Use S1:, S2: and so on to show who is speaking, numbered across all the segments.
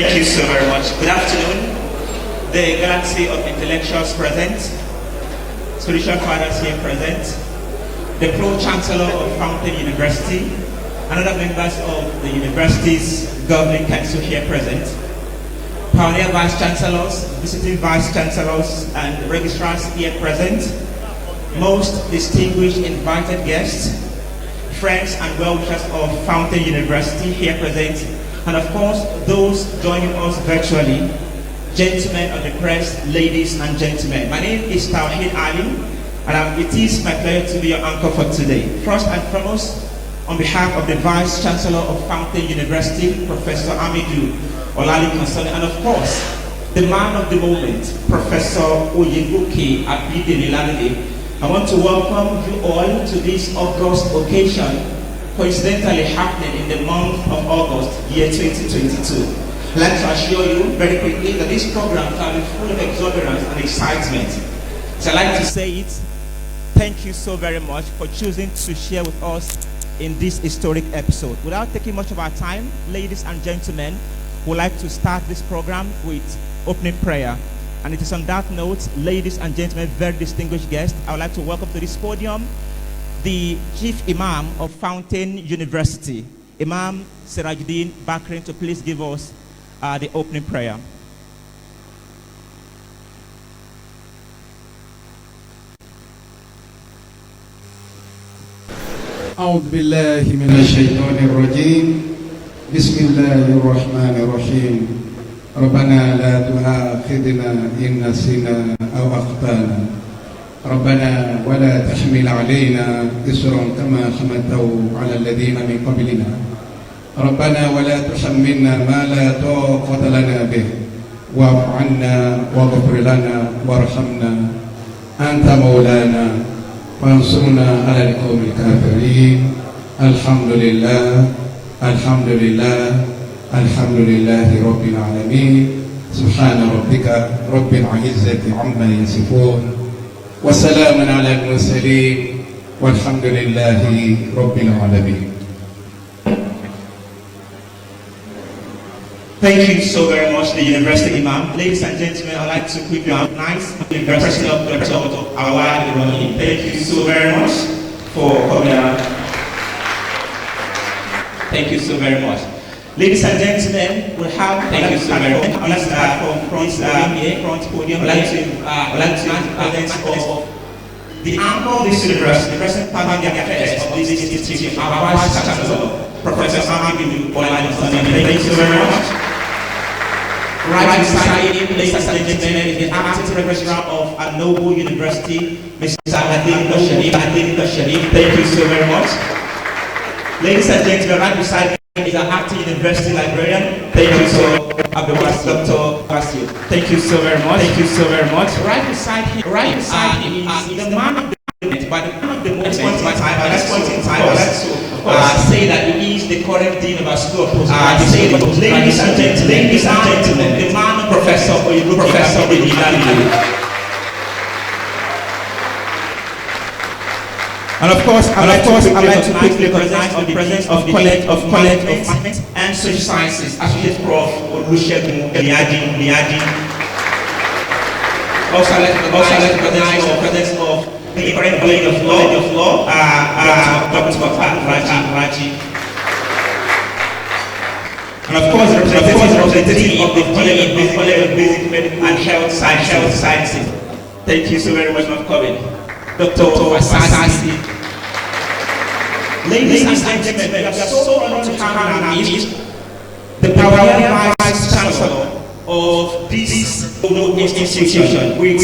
S1: Thank you so very much. Good afternoon. The galaxy of intellectuals present, spiritual fathers here present, the Pro-Chancellor of Fountain University, and other members of the university's governing council here present, pioneer vice chancellors, visiting vice chancellors, and registrars here present, most distinguished invited guests, friends and well-wishers of Fountain University here present, and of course, those joining us virtually, gentlemen of the press, ladies and gentlemen. My name is Tawhid Ali, and it is my pleasure to be your anchor for today. First and foremost, on behalf of the Vice Chancellor of Fountain University, Professor Amidu Olalekan, and of course, the man of the moment, Professor Oyegoke at Lalude, I want to welcome you all to this August occasion, coincidentally happening in the month of August, year 2022. I'd like to assure you very quickly that this program can be full of exuberance and excitement. So I'd like to say it, thank you so very much for choosing to share with us in this historic episode. Without taking much of our time, ladies and gentlemen, we'd like to start this program with opening prayer. And it is on that note, ladies and gentlemen, very distinguished guests, I would like to welcome to this podium the Chief Imam of Fountain University, Imam Sirajuddin Bakrin, to please give us the opening prayer.
S2: أعوذ بالله من الشيطان الرجيم بسم الله الرحمن الرحيم ربنا لا تؤاخذنا إن نسينا أو أخطأنا ربنا ولا تحمل علينا إصرا كما حملته على الذين من قبلنا ربنا ولا تحملنا ما لا طاقة لنا به واعف عنا واغفر لنا وارحمنا أنت مولانا فانصرنا على القوم الكافرين. الحمد لله الحمد لله الحمد لله رب العالمين. سبحان ربك رب العزة عما يصفون وسلام على المرسلين والحمد لله رب العالمين.
S1: Thank you so very much, the University Imam. Ladies and gentlemen, I'd like to quickly recognize the University of Dr. Oyegoke. Thank you so very much for coming out. Thank you so very much. Ladies and gentlemen, we have thank you so very much. I'd like to start from front podium. I'd like to present of the anchor of this university, the present partner affairs of this institution, our Vice Chancellor, Professor Oyegoke. Thank you so very much. Right beside him, ladies and gentlemen, is the acting registrar of Inaugural University, Mr. Lalude. Thank you so very much. Ladies and gentlemen, right beside him is an acting university librarian. Thank you so much, Dr. Basio. Thank you so very much. Thank you so very much. Right beside him is the man of the moment, but the man of the moment. Let's point in time. Say that he is the current dean of our school of ladies and gentlemen, the man Professor Oyegoke, Professor Lalude. And of course, I'd like to quickly recognize the presence of the College of Management and Social Sciences, Associate Prof. Liadi. Also, I'd like to recognize the presence of the current College of Law, Dr. Raji. And of course, the representative of the College of Basic Medical and Health Sciences. Thank you so very much for coming. Dr. Asasi. Ladies and gentlemen, we are so honored to have in our midst the powerful Vice Chancellor of this institution with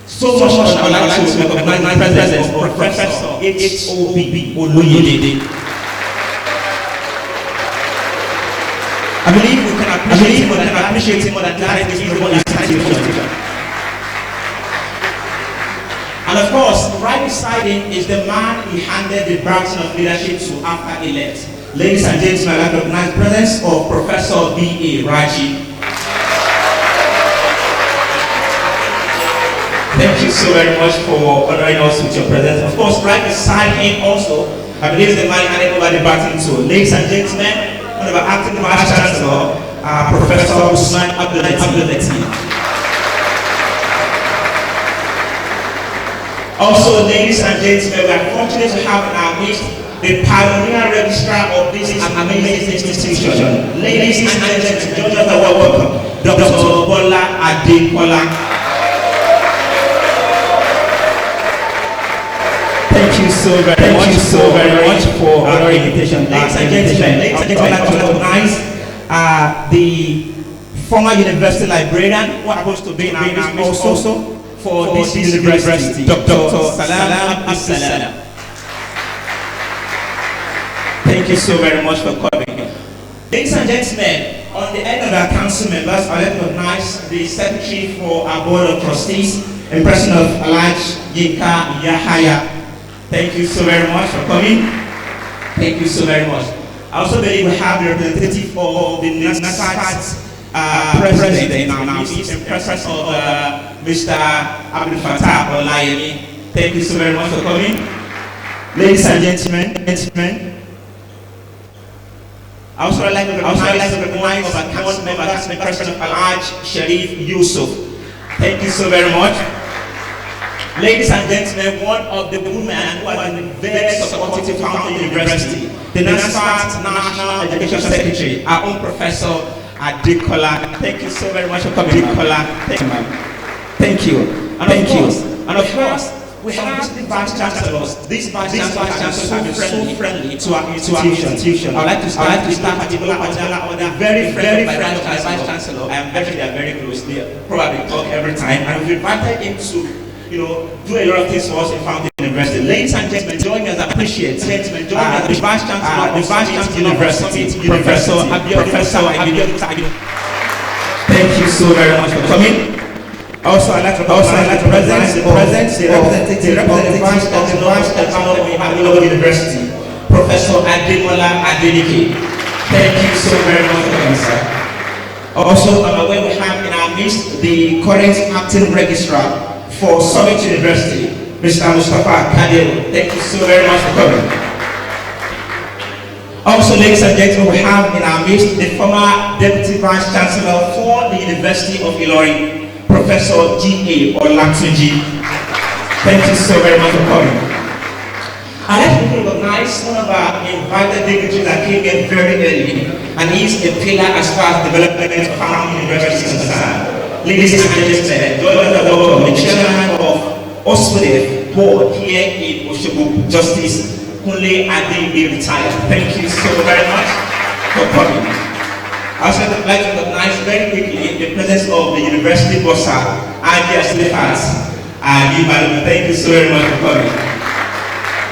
S1: so much honor. I would like to recognize the presence of Professor H.O.B. Oloyede. I believe we can appreciate him more than that in this institution. And of course, right beside him is the man he handed the baton of leadership to after he left. Ladies and gentlemen, I recognize the presence of Professor B.A. Raji. Thank you so very much for honoring us with your presence. Of course, right beside him also, I believe the man handed over the baton to. Ladies and gentlemen, one of our acting Vice Chancellor, Professor Usman Abdulatif. Also, ladies and gentlemen, we are fortunate to have in our midst the pioneer registrar of this amazing institution. Ladies and gentlemen, join us and welcome Dr. Bola Adekola. Thank you so very much for our invitation. Ladies and gentlemen, I'd like to recognize the former university librarian who happens to be in our midst also for this university, Dr. Salam Abdul. Thank you so very much for coming. Ladies and gentlemen, on the end of our council members, I recognize the secretary for our board of trustees, in person of Alaj Yinka Yahaya. Thank you so very much for coming. Thank you so very much. I also believe we have the representative of the NASFAT president in our midst, in presence of Mr. Abdul Fattah Olayemi. Thank you so very much for coming. Ladies and gentlemen, I also like to recognize our council members, in person of Alaj Sharif Yusuf. Thank you so very much. Ladies and gentlemen, one of the women who has been very supportive to Fountain University, the NASFAT National Education Secretary, our own Professor Adekola. Thank you so very much for coming, Adekola. Thank you. And of course, we have the Vice Chancellors. These Vice Chancellors are so friendly to our institution. I would like to start particular order. Very friendly Vice Chancellor. I am they are very close. They probably talk every time. And we've invited him to do a lot of things for us in Fountain University. Ladies and gentlemen, join me as I appreciate the Vice Chancellor of the University, Professor Oyegoke. Thank you so very much for coming. Also, I'd like to present the representative of the Vice Chancellor of Inaugural University, Professor Ademola Adeleke. Thank you so very much for coming, sir. Also, I'm aware we have in our midst the current acting registrar for Summit University, Mr. Mustafa Kadero. Thank you so very much for coming. Also, ladies and gentlemen, we have in our midst the former Deputy Vice Chancellor for the University of Ilorin, Professor G.A. Olatunji. Thank you so very much for coming. I'd like to recognize one of our invited dignitaries that came in very early, and he's a pillar as far as development of our university is concerned. Ladies and gentlemen, join us welcome the chairman of Osogbo board here in Osogbo, Justice Kunle Adeyemi retired. Thank you so very much for coming. I also would like to recognize very quickly the presence of the university bossa and their slippers. Thank you so very much for coming.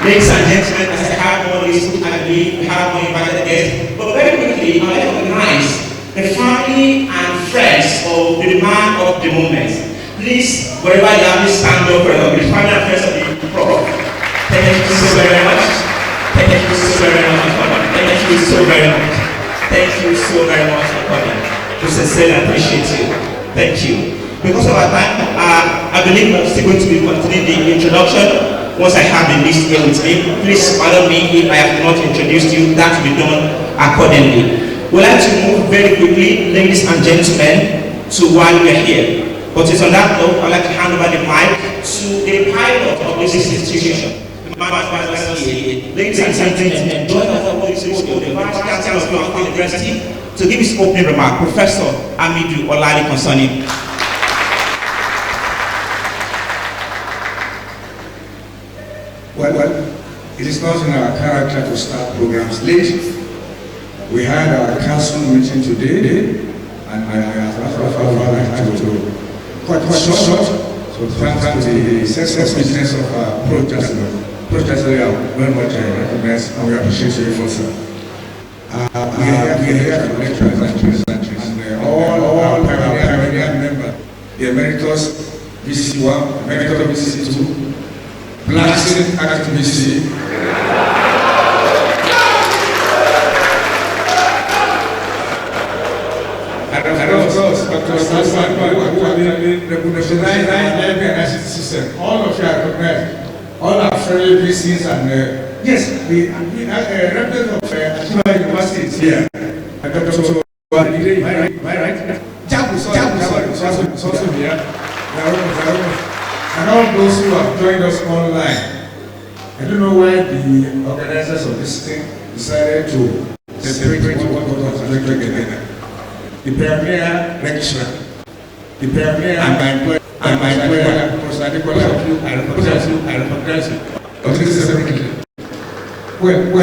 S1: Ladies and gentlemen, as I have more listeners, we have more invited guests. But very quickly, I like to recognize the family and friends of the man of the moment. Please, wherever you are, please stand up for the family and friends of the Prof. Thank you so very much. Thank you so very much for coming. Thank you so very much. Thank you so very much for coming. We sincerely appreciate you. Thank you. Because of our time, I believe I'm still going to be continuing the introduction. Once I have the list here with me, please pardon me if I have not introduced you. That will be done accordingly. We'd like to move very quickly, ladies and gentlemen, to why we're here. But it's on that note, I'd like to hand over the mic to the pilot of this institution. Ladies and gentlemen, join us on this podium, the Vice Chancellor of the University, to give his opening remark, Professor Amidu Olali Konsoni.
S2: Well, it is not in our character to start programs late. We had our council meeting today, and I had to quite short. So thanks to the successfulness of our Pro-Chancellor, very much recognized, and we appreciate you for sir. We are here to lecturers and all our pioneer members, the Emeritus VC1, Emeritus VC2, Blasting activity. And of course, Dr. Sassan, who revolutionized the ICT system. All of you are recognized. All our fellow VCs and yes, the representative of Ashima University is here. And Dr. Am I right? Jabu is also here. And all those who have joined us online. I don't know why the organizers of this thing decided to separate what was together. The pioneer lecturer, the pioneer and my employer, Professor Adekola, I recognize you. But this is separately. Well, I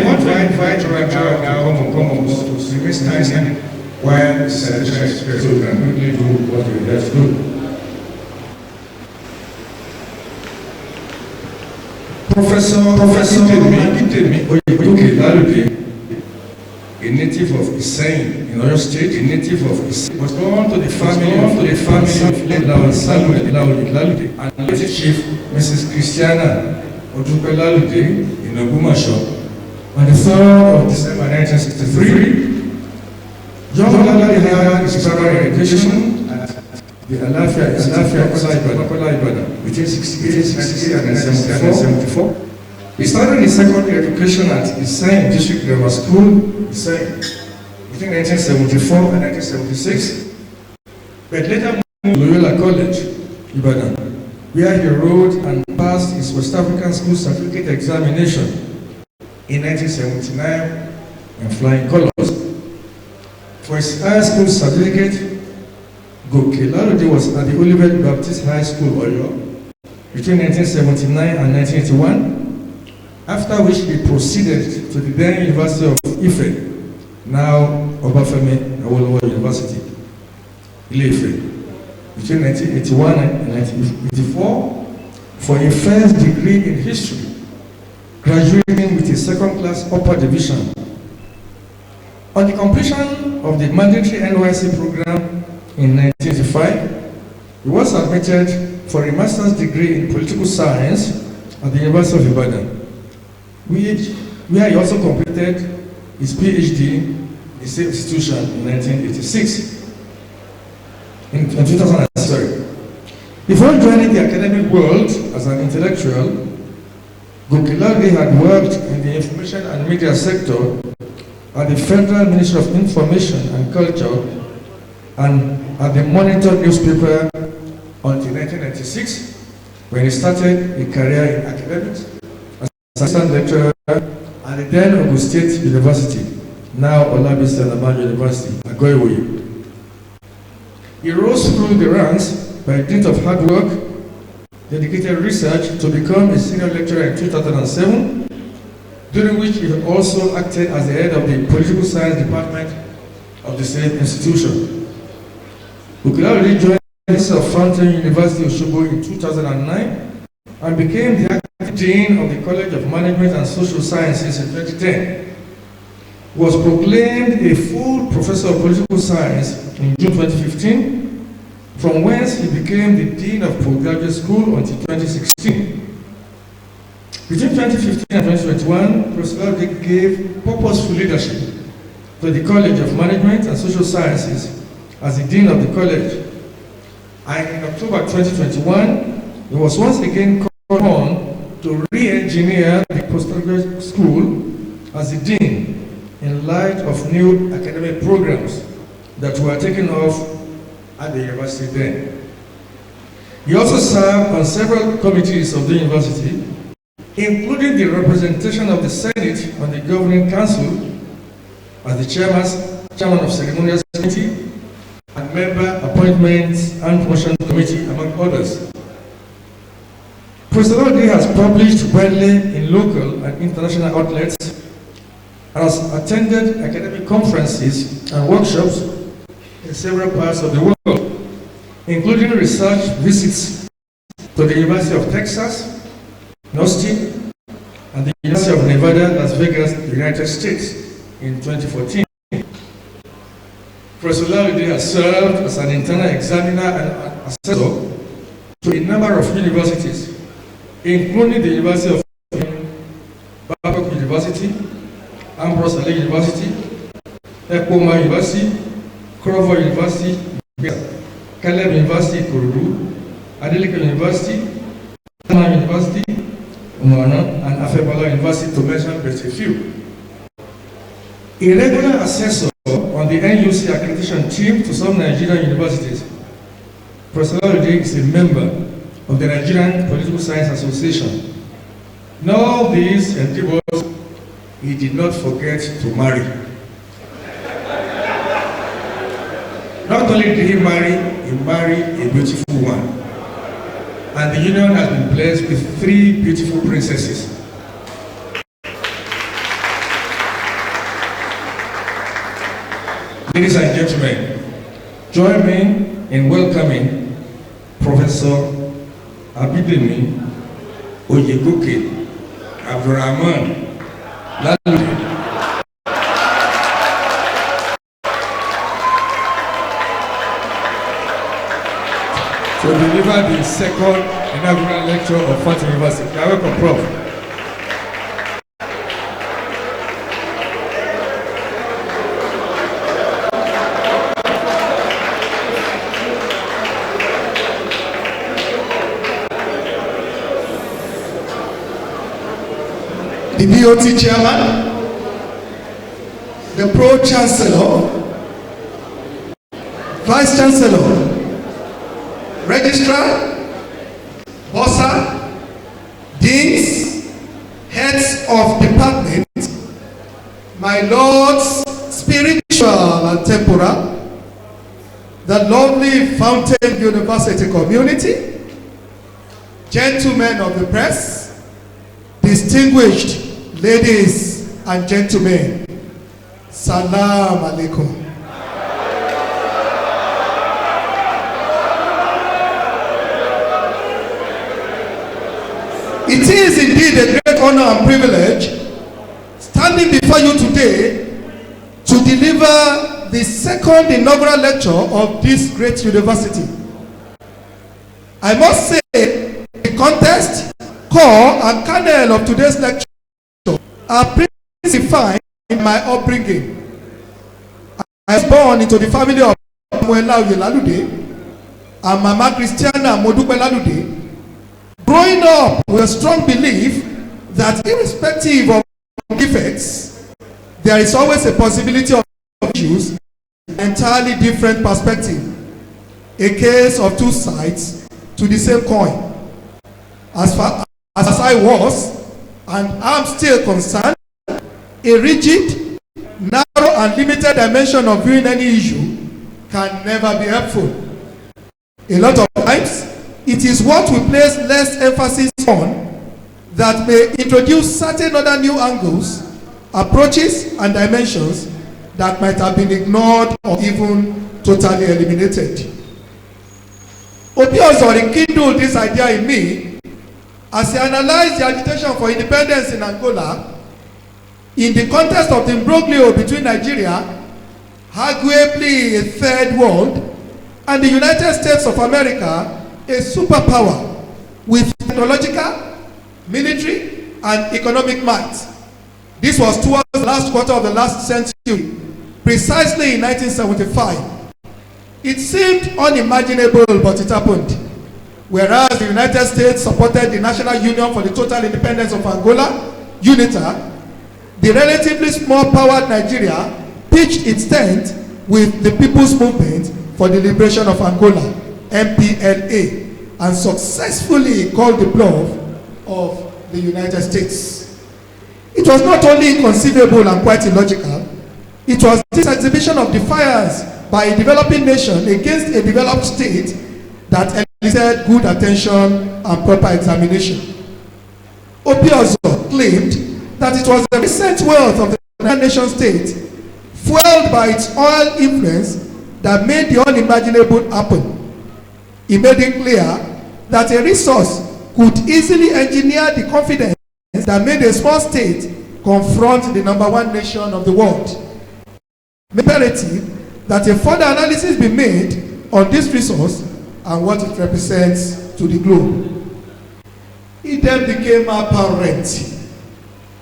S2: want to invite you right now to come on board to remain standing while the celebration is scheduled and quickly do what we have to do. Professor Oyegoke Lalude, a native of Iseyin in Oyo State, was born to the family of Lalude and late Chief Mrs. Christiana Odupe Lalude in Ogbomoso on the 3rd of December 1963. John Lalude had his primary education at the Alafia Ibadan between 1968 and 1974. He started his secondary education at Iseyin District Grammar School, Iseyin, between 1974 and 1976. But later moved to Loyola College, Ibadan, where he wrote and passed his West African School Certificate examination in 1979 in flying colors. For his high school certificate, Goke Lalude was at the Olivet Baptist High School, Oyo, between 1979 and 1981, after which he proceeded to the then University of Ife, now Obafemi Awolowo University, Ile-Ife, between 1981 and 1984, for a first degree in history, graduating with a second-class upper division. On the completion of the mandatory NYC program
S3: in 1985. He was admitted for a master's degree in political science at the University of Ibadan, where he also completed his PhD in the same institution in 1986. In 2000, sorry. Before joining the academic world as an intellectual, Lalude had worked in the information and media sector at the Federal Ministry of Information and Culture and at the Monitor newspaper until 1996, when he started a career in academics as assistant lecturer at the then Ogun State University, now Olabisi Anaman University, Agoiwoye. He rose through the ranks by dint of hard work, dedicated research to become a senior lecturer in 2007, during which he also acted as the head of the political science department of the same institution. Lalude joined the University of Fountain University Osogbo in 2009 and became the acting dean of the College of Management and Social Sciences in 2010. He was proclaimed a full professor of political science in June 2015, from whence he became the Dean of Postgraduate School until 2016. Between 2015 and 2021, Professor Lalude gave purposeful leadership to the College of Management and Social Sciences as the Dean of the College. And in October 2021, he was once again called on to re-engineer the postgraduate school as the Dean in light of new academic programs that were taken off at the university then. He also served on several committees of the university, including the representation of the Senate on the Governing Council as the Chairman of Ceremonial Committee and Member Appointments and Promotion Committee, among others. Professor Lalude has published widely in local and international outlets and has attended academic conferences and workshops in several parts of the world, including research visits to the University of Texas, Austin, and the University of Nevada, Las Vegas, United States in 2014. Professor Lalude has served as an internal examiner and assessor to a number of universities, including the University of Babcock University, Ambrose Ali University, Ekoma University, Crawford University, Caleb University, Kurudu, Adeleke University, Anna University, Umana, and Afebala University, to mention just a few. A regular assessor on the NUC accreditation team to some Nigerian universities, Professor Lalude is a member of the Nigerian Political Science Association. In all these endeavors, he did not forget to marry. Not only did he married a beautiful one. And the union has been blessed with 3 beautiful princesses. Ladies and gentlemen, join me in welcoming Professor Abidemi Oyegoke Abdurrahman Lalude to deliver the second inaugural lecture of Fountain University. You are welcome, Prof.
S4: The BOT chairman, the pro-chancellor, vice-chancellor, registrar, bursar, deans, heads of departments, my lords, spiritual and temporal, the lovely Fountain University community, gentlemen of the press, distinguished ladies and gentlemen, Salam alaikum. It is indeed a great honor and privilege standing before you today to deliver the second inaugural lecture of this great university. I must say, the context, core, and kernel of today's lecture are pretty defined in my upbringing. I was born into the family of Lalude and Mama Christiana Modupe Lalude. Growing up with a strong belief that irrespective of defects, there is always a possibility of issues, an entirely different perspective, a case of two sides to the same coin. As far as I was, and am still concerned, a rigid, narrow, and limited dimension of viewing any issue can never be helpful. A lot of times, it is what we place less emphasis on that may introduce certain other new angles, approaches, and dimensions that might have been ignored or even totally eliminated. Obiozo rekindled this idea in me as he analyzed the agitation for independence in Angola in the context of the imbroglio between Nigeria, arguably a third world, and the United States of America, a superpower with technological, military, and economic might. This was towards the last quarter of the last century, precisely in 1975. It seemed unimaginable, but it happened. Whereas the United States supported the National Union for the Total Independence of Angola, UNITA, the relatively small-powered Nigeria pitched its tent with the People's Movement for the Liberation of Angola, MPLA, and successfully called the bluff of the United States. It was not only inconceivable and quite illogical, it was this exhibition of defiance by a developing nation against a developed state that elicited good attention and proper examination. Obiozo claimed that it was the recent wealth of the nation state, fueled by its oil influence, that made the unimaginable happen. He made it clear that a resource could easily engineer the confidence that made a small state confront the #1 nation of the world. Imperative that a further analysis be made on this resource and what it represents to the globe. It then became apparent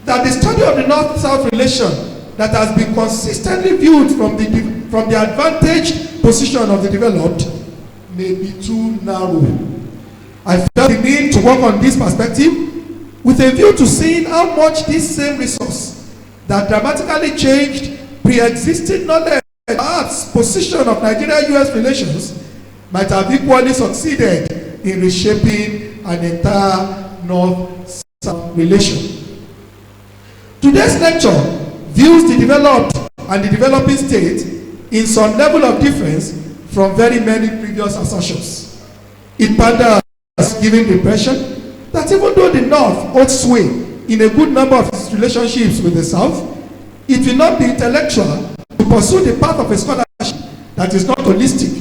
S4: that the study of the North-South relation that has been consistently viewed from the advantaged position of the developed may be too narrow. I felt the need to work on this perspective with a view to seeing how much this same resource that dramatically changed pre-existing knowledge, perhaps position of Nigeria-US relations, might have equally succeeded in reshaping an entire North-South relation. Today's lecture views the developed and the developing state in some level of difference from very many previous assertions. It panders, giving the impression that even though the North holds sway in a good number of its relationships with the South, it will not be intellectual to pursue the path of a scholarship that is not holistic,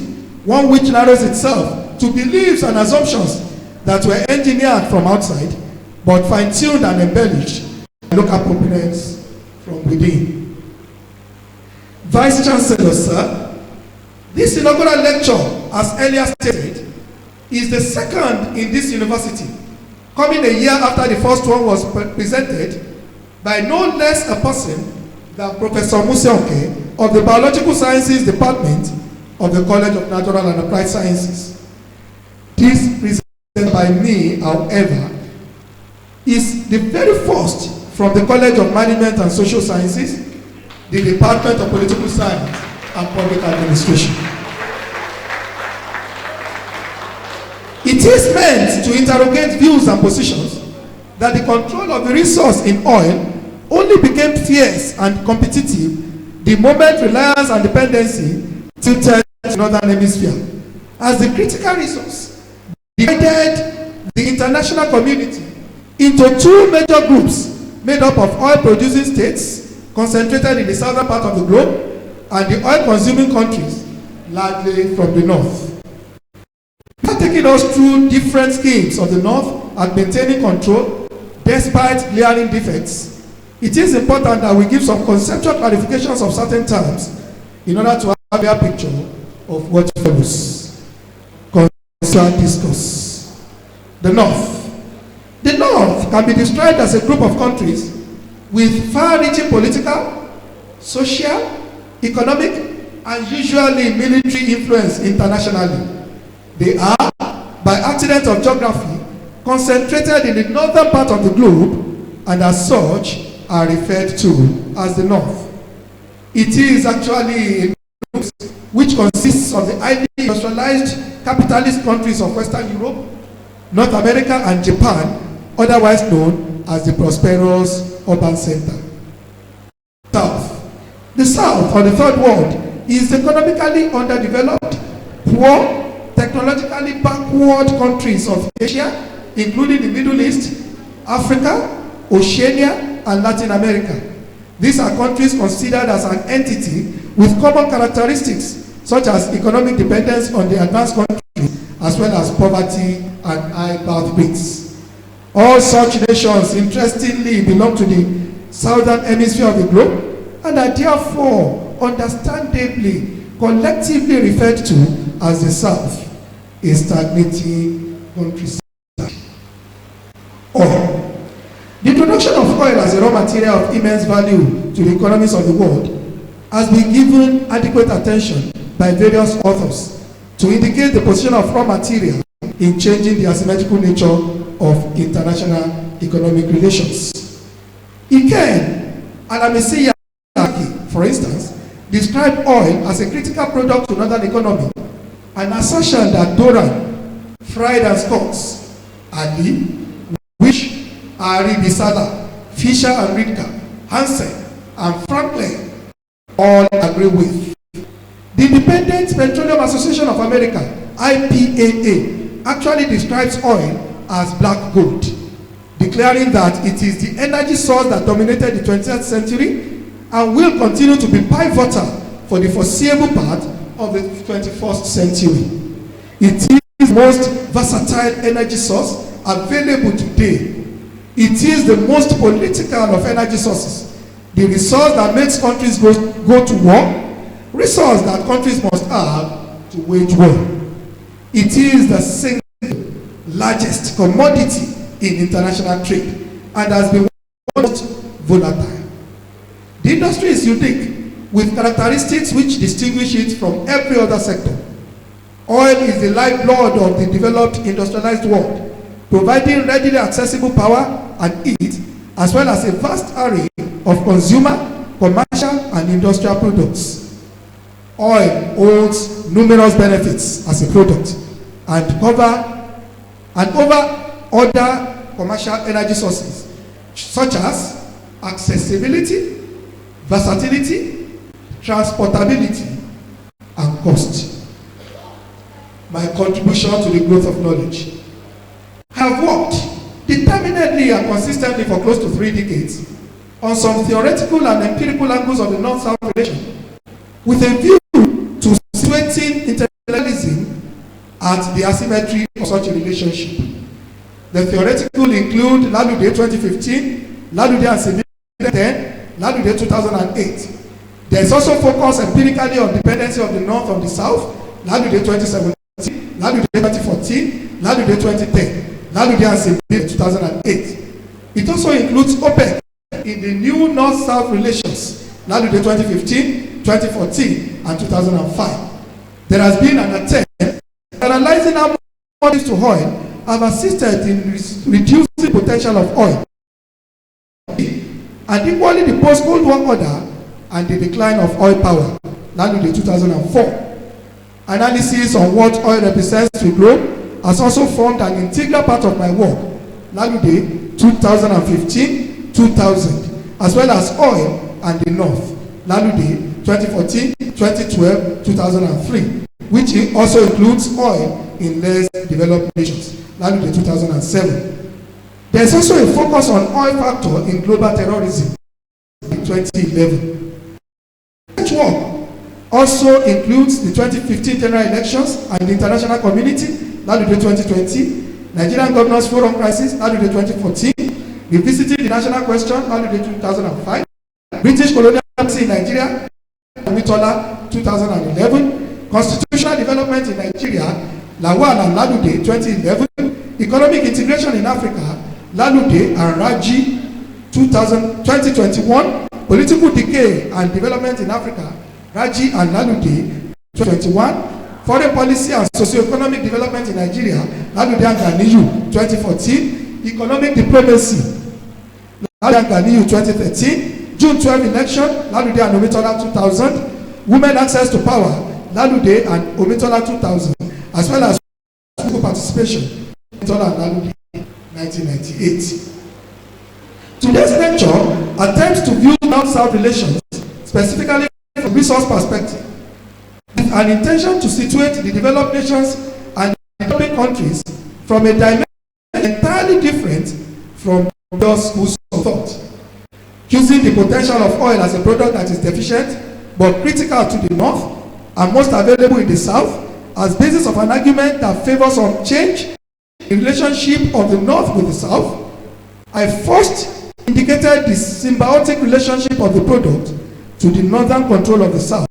S4: one which narrows itself to beliefs and assumptions that were engineered from outside, but fine-tuned and embellished by local proponents from within. Vice Chancellor, sir, this inaugural lecture, as earlier stated, is the second in this university, coming a year after the first one was presented by no less a person than Professor Oyegoke of the Biological Sciences Department of the College of Natural and Applied Sciences. This presented by me, however, is the very first from the College of Management and Social Sciences, the Department of Political Science and Public Administration. It is meant to interrogate views and positions that the control of the resource in oil only became fierce and competitive the moment reliance and dependency tilted to the Northern Hemisphere, as the critical resource divided the international community into two major groups made up of oil-producing states concentrated in the southern part of the globe and the oil-consuming countries, largely from the north. After taking us through different schemes of the north at maintaining control despite glaring defects, it is important that we give some conceptual clarifications of certain terms in order to have a picture of what follows. Concerned discourse. The North. The North can be described as a group of countries with far-reaching political, social, economic, and usually military influence internationally. They are, by accident of geography, concentrated in the northern part of the globe, and as such are referred to as the North. It is actually a North which consists of the highly industrialized capitalist countries of Western Europe, North America, and Japan, otherwise known as the prosperous urban center. South. The South, or the Third World, is economically underdeveloped, poor, technologically backward countries of Asia, including the Middle East, Africa, Oceania, and Latin America. These are countries considered as an entity with common characteristics such as economic dependence on the advanced countries, as well as poverty and high birth rates. All such nations, interestingly, belong to the southern hemisphere of the globe and are therefore understandably collectively referred to as the South, a stagnating countryside. Oil. The introduction of oil as a raw material of immense value to the economies of the world has been given adequate attention by various authors to indicate the position of raw material in changing the asymmetrical nature of international economic relations. Iken Alamisi, for instance, described oil as a critical product to northern economy, an assertion that Doran, Fried and Scott, Ali, which Ari Bisala, Fisher and Ritka, Hansen, and Franklin all agree with. The Independent Petroleum Association of America, IPAA, actually describes oil as black gold, declaring that it is the energy source that dominated the 20th century and will continue to be pivotal for the foreseeable part of the 21st century. It is the most versatile energy source available today. It is the most political of energy sources, the resource that makes countries go to war, resource that countries must have to wage war. It is the single largest commodity in international trade and has been most volatile. The industry is unique with characteristics which distinguish it from every other sector. Oil is the lifeblood of the developed industrialized world, providing readily accessible power and heat, as well as a vast array of consumer, commercial, and industrial products. Oil holds numerous benefits as a product and over other commercial energy sources, such as accessibility, versatility, transportability, and cost. My contribution to the growth of knowledge. I have worked determinedly and consistently for close to 3 decades on some theoretical and empirical angles of the North-South relation, with a view to situating internationalism at the asymmetry of such a relationship. The theoretical include Lalude 2015, Lalude and Sibir 2010, Lalude 2008. There is also focus empirically on dependency of the North on the South, Lalude 2017, Lalude 2014, Lalude 2010. Lalude and Sibir 2008. It also includes OPEC in the new North-South relations, Lalude 2015, 2014, and 2005. There has been an attempt analyzing how commodities to oil have assisted in reducing the potential of oil, and equally the post-Cold War order and the decline of oil power, Lalude 2004. Analysis on what oil represents to the globe has also formed an integral part of my work, Lalude 2015-2000, as well as oil and the North, Lalude 2014, 2012, 2003, which also includes oil in less developed nations, Lalude 2007. There is also a focus on oil factor in global terrorism in 2011. Such work also includes the 2015 general elections and the international community, Lalude 2020, Nigerian Governors Forum Crisis, Lalude 2014, Revisiting the National Question, Lalude 2005, British colonial policy in Nigeria, Omitola 2011, Constitutional Development in Nigeria, Lawal and Lalude 2011, Economic Integration in Africa, Lalude and Raji 2021, Political Decay and Development in Africa, Raji and Lalude 2021, Foreign Policy and Socio-Economic Development in Nigeria, Lalude and Ganiyu 2014, Economic Diplomacy, Lalude and Ganiyu 2013, June 12 election, Lalude and Omitola 2000, Women Access to Power, Lalude and Omitola 2000, as well as political participation, Omitola and Lalude 1998. Today's lecture attempts to view North-South relations, specifically from a resource perspective, with an intention to situate the developed nations and developing countries from a dimension entirely different from those schools of thought, using the potential of oil as a product that is deficient but critical to the north and most available in the south as basis of an argument that favors some change in relationship of the north with the south. I first indicated the symbiotic relationship of the product to the northern control of the south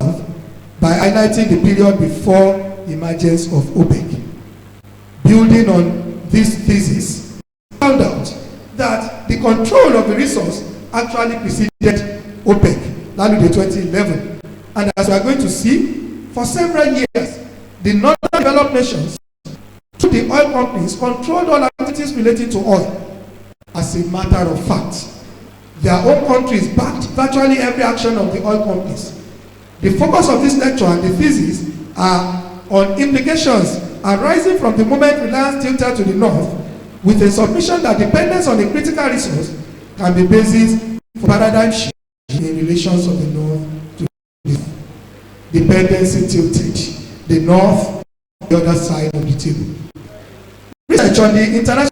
S4: by highlighting the period before the emergence of OPEC. Building on this thesis, found out that the control of the resource actually preceded OPEC, Lalude 2011. And as we are going to see, for several years, the northern developed nations, through the oil companies, controlled all activities relating to oil. As a matter of fact, their own countries backed virtually every action of the oil companies. The focus of this lecture and the thesis are on implications arising from the moment reliance tilted to the north, with a submission that dependence on a critical resource can be basis for paradigm shift in relations of the north to the south. Dependency tilted, the north, the other side of the table. Research on the international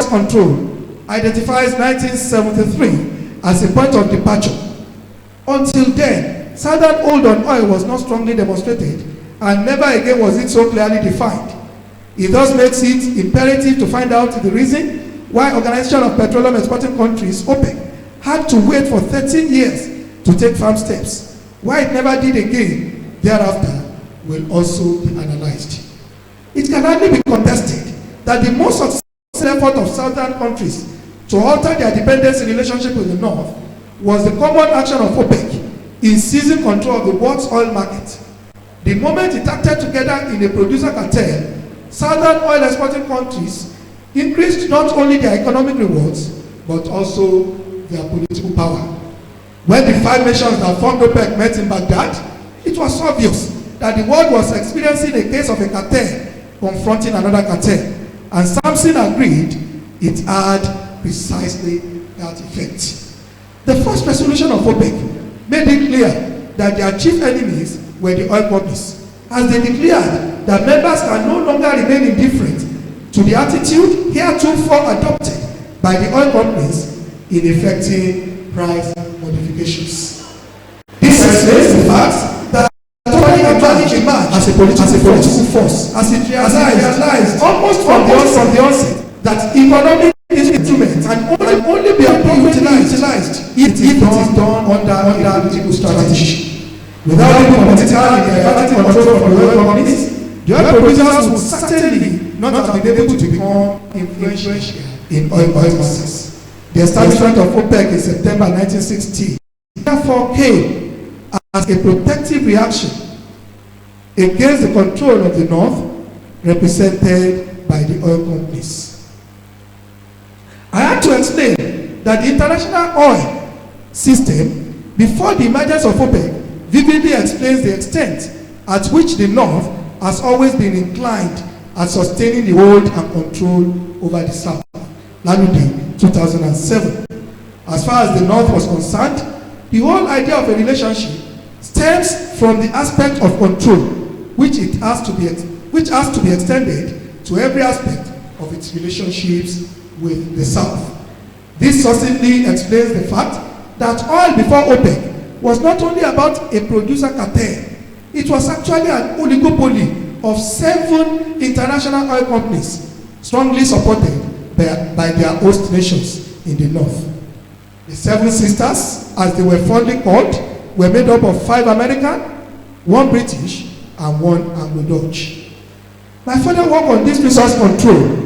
S4: control identifies 1973 as a point of departure. Until then, southern hold on oil was not strongly demonstrated, and never again was it so clearly defined. It thus makes it imperative to find out the reason why Organization of Petroleum Exporting Countries, OPEC, had to wait for 13 years to take firm steps. Why it never did again thereafter will also be analyzed. It can hardly be contested that the most successful effort of southern countries to alter their dependency relationship with the north was the common action of OPEC in seizing control of the world's oil market. The moment it acted together in a producer cartel, southern oil exporting countries increased not only their economic rewards but also their political power. When the five nations that formed OPEC met in Baghdad, it was obvious that the world was experiencing a case of a cartel confronting another cartel, and Sampson agreed it had precisely that effect. The first resolution of OPEC made it clear that their chief enemies were the oil companies, as they declared that members can no longer remain indifferent to the attitude heretofore adopted by the oil companies in effecting price modifications. This explains the fact that emerged as a political force, as it realized almost from the onset that economic instruments can only be utilized if it is done under political strategy. Without being political in their control from the oil companies, the oil producers would certainly not have been able to become influential in oil markets. The establishment of OPEC in September 1960 therefore came as a protective reaction against the control of the north represented by the oil companies. I had to explain that the international oil system before the emergence of OPEC vividly explains the extent at which the north has always been inclined at sustaining the hold and control over the south. Lalude 2007. As far as the north was concerned, the whole idea of a relationship stems from the aspect of control, which has to be extended to every aspect of its relationships with the south. This succinctly explains the fact that oil before OPEC was not only about a producer cartel, it was actually an oligopoly of 7 international oil companies, strongly supported by their host nations in the north. The 7 sisters, as they were fondly called, were made up of 5 American, one British and one Anglo-Dutch. My further work on this resource control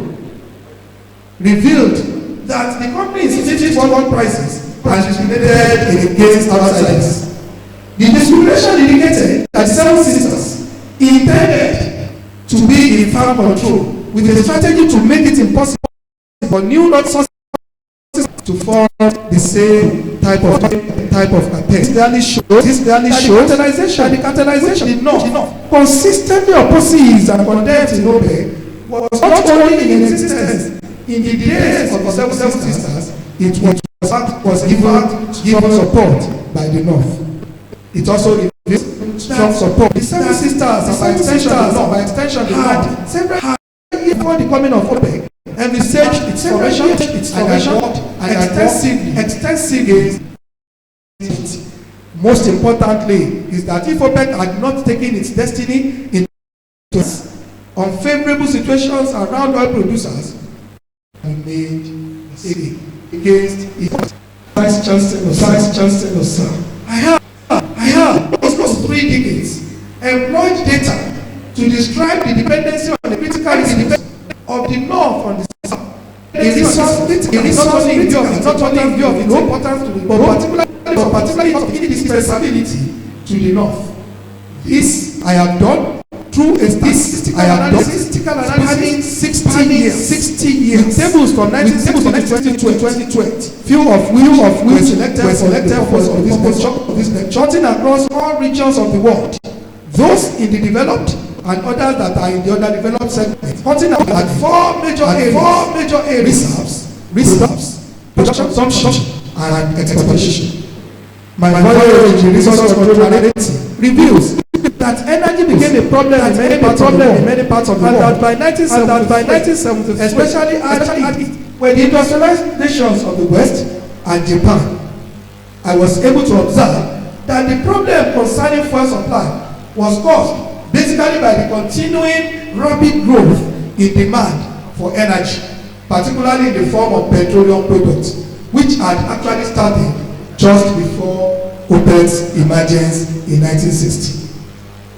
S4: revealed that the company is fixing forward prices and discriminated against outsiders. The discrimination indicated that the Seven Sisters intended to be in farm control with a strategy to make it impossible for new nut sources to form the same type of cartel. This clearly shows that the cartelization did not consistently opposes and condemns Inaugural was not only in existence in the days of the Seven Sisters, it was given support by the North. It also reveals strong support. The Seven Sisters, by extension, had several years before the coming of OPEC, and researched its formation and extensively. Most importantly, is that if OPEC had not taken its destiny into unfavorable situations around oil producers, we made against its Vice Chancellor, sir. I have almost 3 decades employed data to describe the dependency on the critical independence of the North on the South. It is not only in view of its importance to the but particularly of indispensability to the North. This I have done through a statistical analysis spanning 60 years. With tables from 1960 to 2020. Few of which were selected for this lecture, charting across all regions of the world. Those in the developed and others that are in the underdeveloped segment. Pointing out at 4 major areas: reserves, production, consumption, and exploitation. My voyage in resource control narrative reveals that energy became a problem in many parts of the world, and that by 1970, especially when the industrialized nations of the West and Japan, I was able to observe that the problem concerning fuel supply was caused basically by the continuing rapid growth in demand for energy, particularly in the form of petroleum products, which had actually started just before OPEC's emergence in 1960.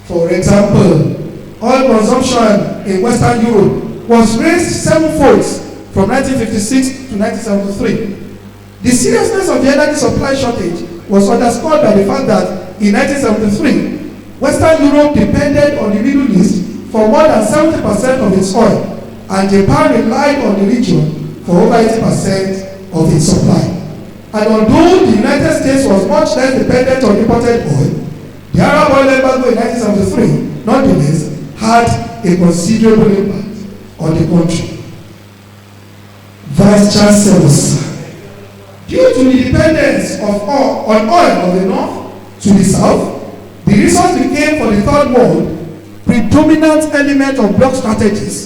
S4: For example, oil consumption in Western Europe was raised 7-fold from 1956 to 1973. The seriousness of the energy supply shortage was underscored by the fact that in 1973, Western Europe depended on the Middle East for more than 70% of its oil, and Japan relied on the region for over 80% of its supply. And although the United States was much less dependent on imported oil, the Arab oil embargo in 1973 nonetheless had a considerable impact on the country. Vice Chancellors, due to the dependence on oil of the North to the South, the resource became for the Third World predominant element of bloc strategies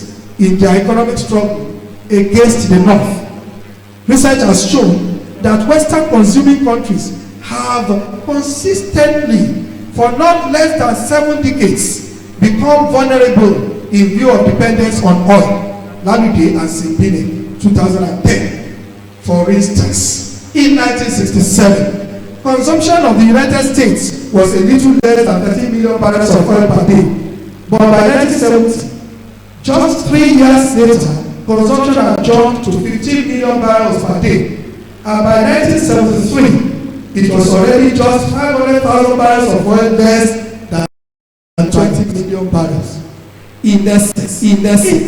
S4: in their economic struggle against the North. Research has shown that Western consuming countries have consistently, for not less than 7 decades, become vulnerable in view of dependence on oil. Lalude and Simpine, 2010. For instance, in 1967, consumption of the United States was a little less than 13 million barrels of oil per day. But by 1970, just 3 years later, consumption had jumped to 15 million barrels per day. And by 1973, it was already just 500,000 barrels of oil less than 20 million barrels. In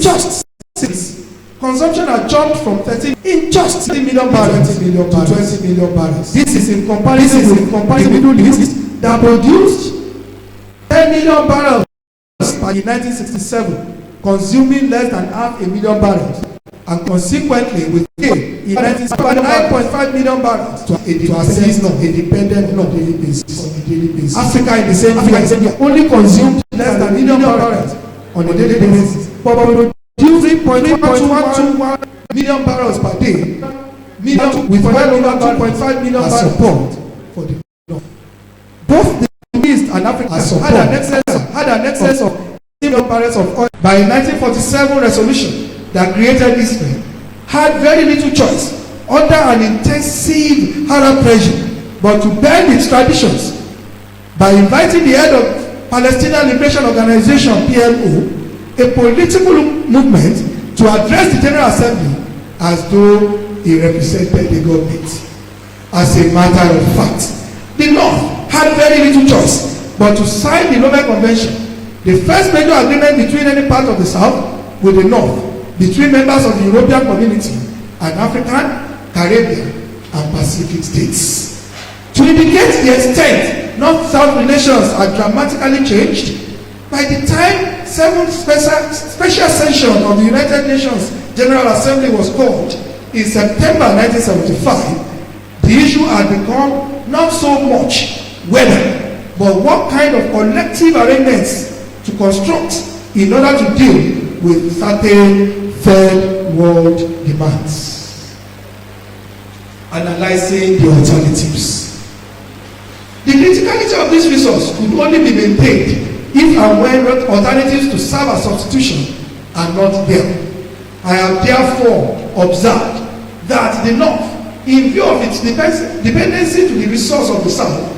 S4: just 6, consumption had jumped from 13 in just 30 million barrels to 20 million barrels. This is in comparison with the Middle East that produced 10 million barrels in 1967, consuming less than 500,000 barrels. And consequently, with in 9.5 million barrels to assist independent on a daily basis. Africa in the same year only consumed less than 1 million barrels on a daily basis, but produced 3.121 million barrels per day, with well over 2.5 million barrels support for the North. Both the East and Africa had an excess of 1 million barrels of oil. By 1947 resolution that created Israel had very little choice under an intensive Arab pressure but to bend its traditions by inviting the head of Palestinian Liberation Organization (PLO) a political movement to address the General Assembly as though he represented the government. As a matter of fact, the North had very little choice but to sign the Nobel Convention, the first major agreement between any part of the South with the North, between members of the European Community and African, Caribbean, and Pacific states. To indicate the extent North-South relations are dramatically changed, by the time 7th special session of the United Nations General Assembly was called in September 1975, the issue had become not so much whether, but what kind of collective arrangements to construct in order to deal with certain third world demands. Analyzing the alternatives. The criticality of this resource could only be maintained if and when alternatives to serve as substitution are not there. I have therefore observed that the North, in view of its dependency to the resource of the South,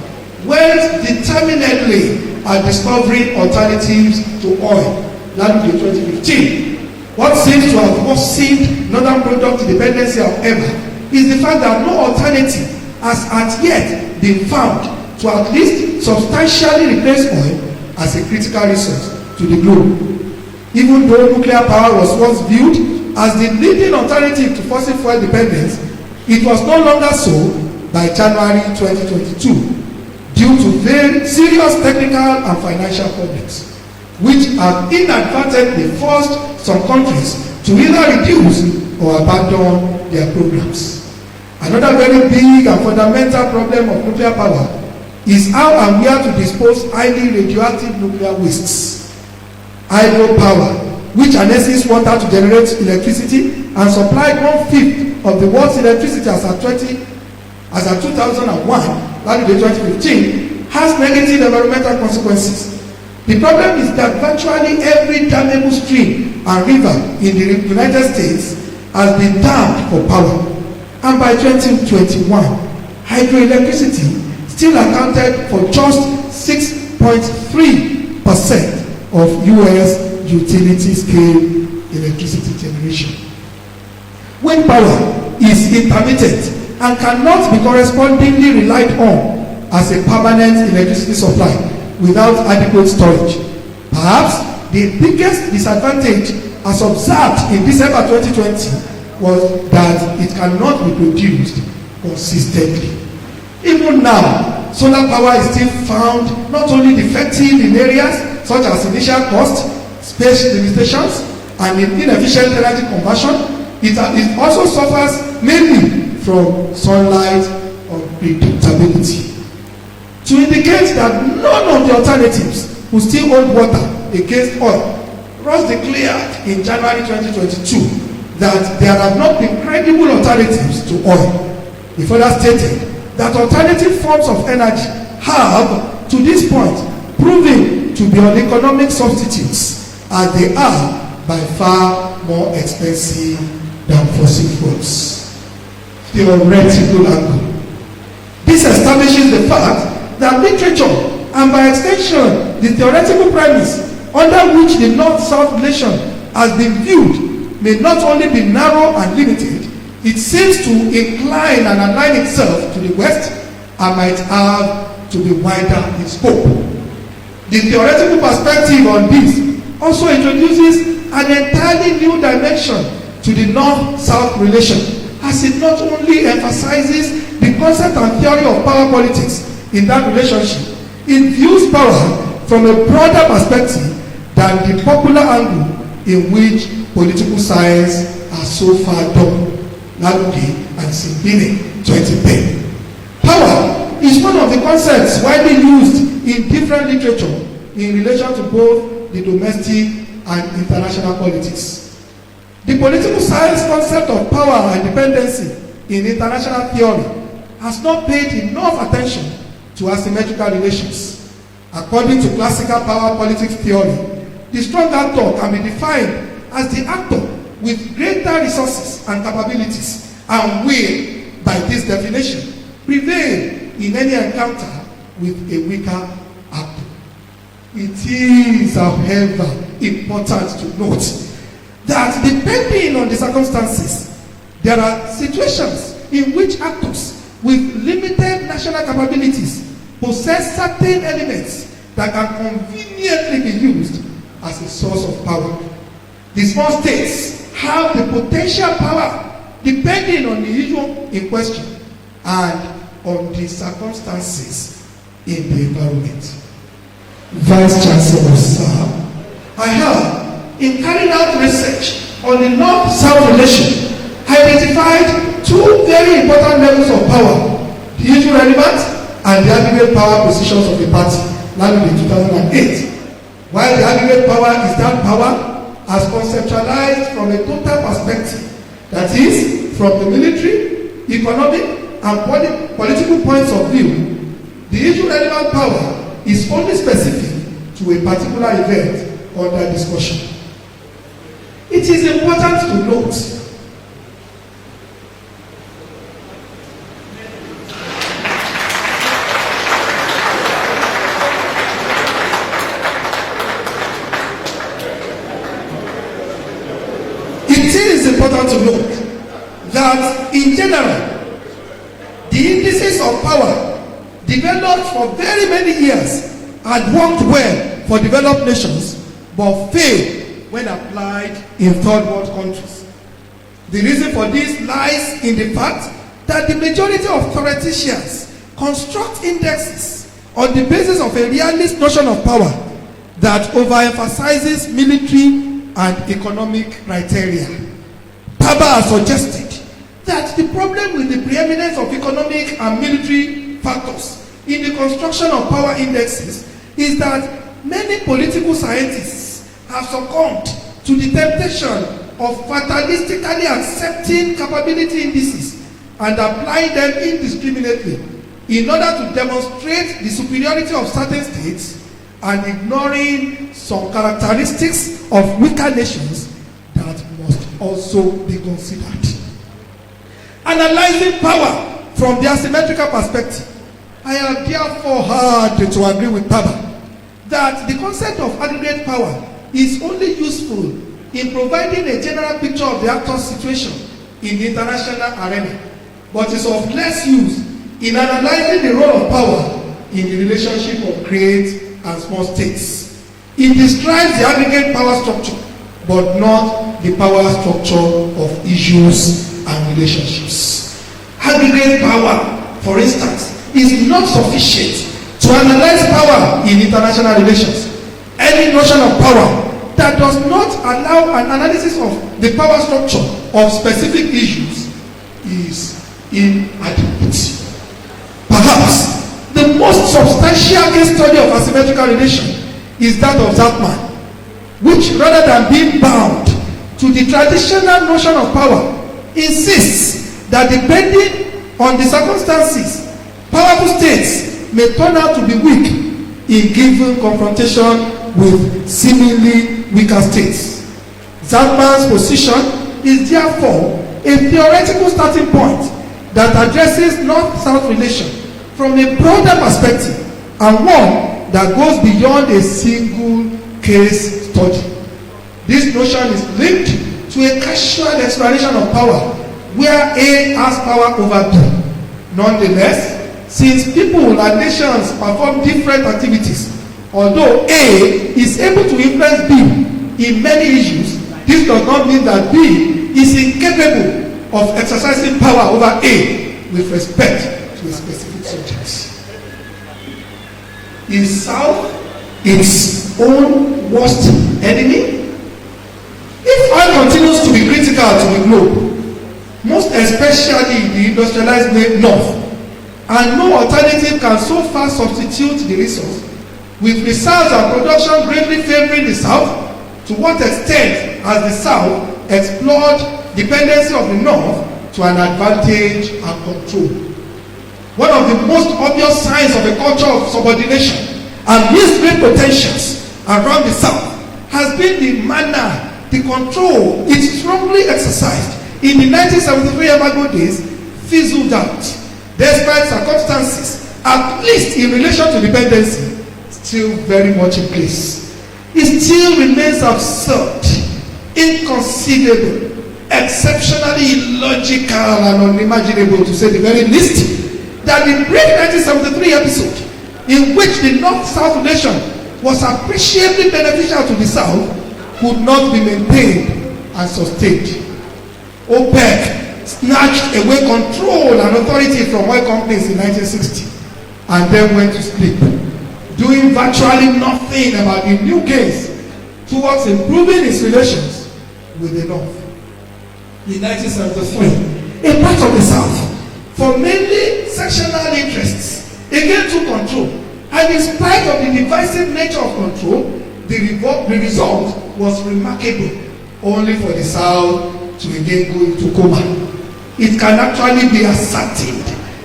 S4: went determinedly at discovering alternatives to oil. Lalude 2015. What seems to have worsened northern product dependency, however, is the fact that no alternative has as yet been found to at least substantially replace oil as a critical resource to the globe. Even though nuclear power was once viewed as the leading alternative to fossil fuel dependence, it was no longer so by January 2022 due to very serious technical and financial problems, which have inadvertently forced some countries to either reduce or abandon their programs. Another very big and fundamental problem of nuclear power is how and where to dispose highly radioactive nuclear wastes. Hydropower, which harnesses water to generate electricity and supplied 1/5 of the world's electricity as at 2001, Lalude 2015, has negative environmental consequences. The problem is that virtually every dammable stream and river in the United States has been dammed for power, and by 2021, hydroelectricity still accounted for just 6.3% of U.S. utility-scale electricity generation. Wind power is intermittent and cannot be correspondingly relied on as a permanent electricity supply without adequate storage. Perhaps the biggest disadvantage as observed in December 2020 was that it cannot be produced consistently. Even now, solar power is still found not only defective in areas such as initial cost, space limitations, and inefficient energy conversion. It also suffers mainly from sunlight unpredictability. To indicate that none of the alternatives will still hold water against oil, Ross declared in January 2022 that there have not been credible alternatives to oil. He further stated that alternative forms of energy have, to this point, proven to be uneconomic substitutes, as they are by far more expensive than fossil fuels. Theoretical angle. This establishes the fact that literature, and by extension the theoretical premise under which the North-South relation has been viewed, may not only be narrow and limited, it seems to incline and align itself to the West and might have to be wider in scope. The theoretical perspective on this also introduces an entirely new dimension to the North-South relation, as it not only emphasizes the concept and theory of power politics in that relationship, it views power from a broader perspective than the popular angle in which political science has so far done. Lalude and Simbine 2010. Power is one of the concepts widely used in different literature in relation to both the domestic and international politics. The political science concept of power and dependency in international theory has not paid enough attention to asymmetrical relations. According to classical power politics theory, the strong actor can be defined as the actor with greater resources and capabilities, and will, by this definition, prevail in any encounter with a weaker actor. It is, however, important to note that depending on the circumstances, there are situations in which actors with limited national capabilities possess certain elements that can conveniently be used as a source of power. The small states have the potential power depending on the issue in question and on the circumstances in the environment. Vice Chancellor, sir, I have, in carrying out research on the North-South relation, identified two very important levels of power: the issue relevant and the aggregate power positions of the party, Lalude in 2008. While the aggregate power is that power as conceptualized from a total perspective, that is, from the military, economic, and political points of view, the issue relevant power is only specific to a particular event under discussion. It is important to note that in general, the indices of power developed for very many years had worked well for developed nations but failed when applied in third world countries. The reason for this lies in the fact that the majority of theoreticians construct indexes on the basis of a realist notion of power that overemphasizes military and economic criteria. Paba has suggested that the problem with the preeminence of economic and military factors in the construction of power indexes is that many political scientists have succumbed to the temptation of fatalistically accepting capability indices and applying them indiscriminately in order to demonstrate the superiority of certain states and ignoring some characteristics of weaker nations that must also be considered. Analyzing power from the asymmetrical perspective, I am therefore hard to agree with Paba that the concept of aggregate power is only useful in providing a general picture of the actor's situation in the international arena, but is of less use in analyzing the role of power in the relationship of great and small states. It describes the aggregate power structure, but not the power structure of issues and relationships. Aggregate power, for instance, is not sufficient to analyze power in international relations. Any notion of power that does not allow an analysis of the power structure of specific issues is inadequate. Perhaps the most substantial case study of asymmetrical relation is that of Zatman, which rather than being bound to the traditional notion of power, insists that depending on the circumstances, powerful states may turn out to be weak in given confrontation with seemingly weaker states. Zatman's position is therefore a theoretical starting point that addresses North-South relation from a broader perspective and one that goes beyond a single case study. This notion is linked to a casual explanation of power where A has power over B. Nonetheless, since people and nations perform different activities, although A is able to influence B in many issues, this does not mean that B is incapable of exercising power over A with respect to a specific subject. Is South its own worst enemy? If oil continues to be critical to the globe, most especially the industrialized North, and no alternative can so far substitute the resource, with reserves and production greatly favoring the South, to what extent has the South explored dependency of the North to an advantage and control? One of the most obvious signs of a culture of subordination and missed great potentials around the South has been the manner, the control it strongly exercised in the 1973 embargo days fizzled out, despite circumstances, at least in relation to dependency, still very much in place. It still remains absurd, inconceivable, exceptionally illogical and unimaginable, to say the very least, that the great 1973 episode in which the North-South relation was appreciably beneficial to the South could not be maintained and sustained. OPEC snatched away control and authority from oil companies in 1960 and then went to sleep, doing virtually nothing about the new gains towards improving its relations with the North. In 1973, a part of the South, for mainly sectional interests, again took control, and in spite of the divisive nature of control, the result was remarkable, only for the South to again go into coma. It can actually be ascertained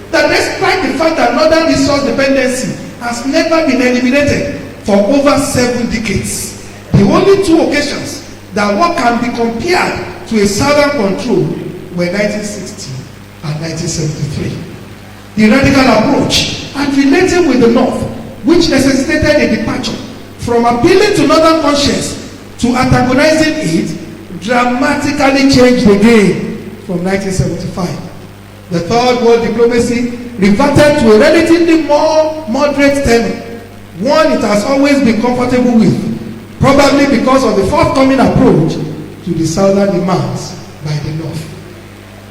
S4: that despite the fact that northern resource dependency has never been eliminated for over 7 decades, the only 2 occasions that what can be compared to a southern control were 1960 and 1973. The radical approach and relating with the North, which necessitated a departure from appealing to northern conscience to antagonizing it, dramatically changed the game from 1975. The Third World diplomacy reverted to a relatively more moderate tenor, one it has always been comfortable with, probably because of the forthcoming approach to the southern demands by the North.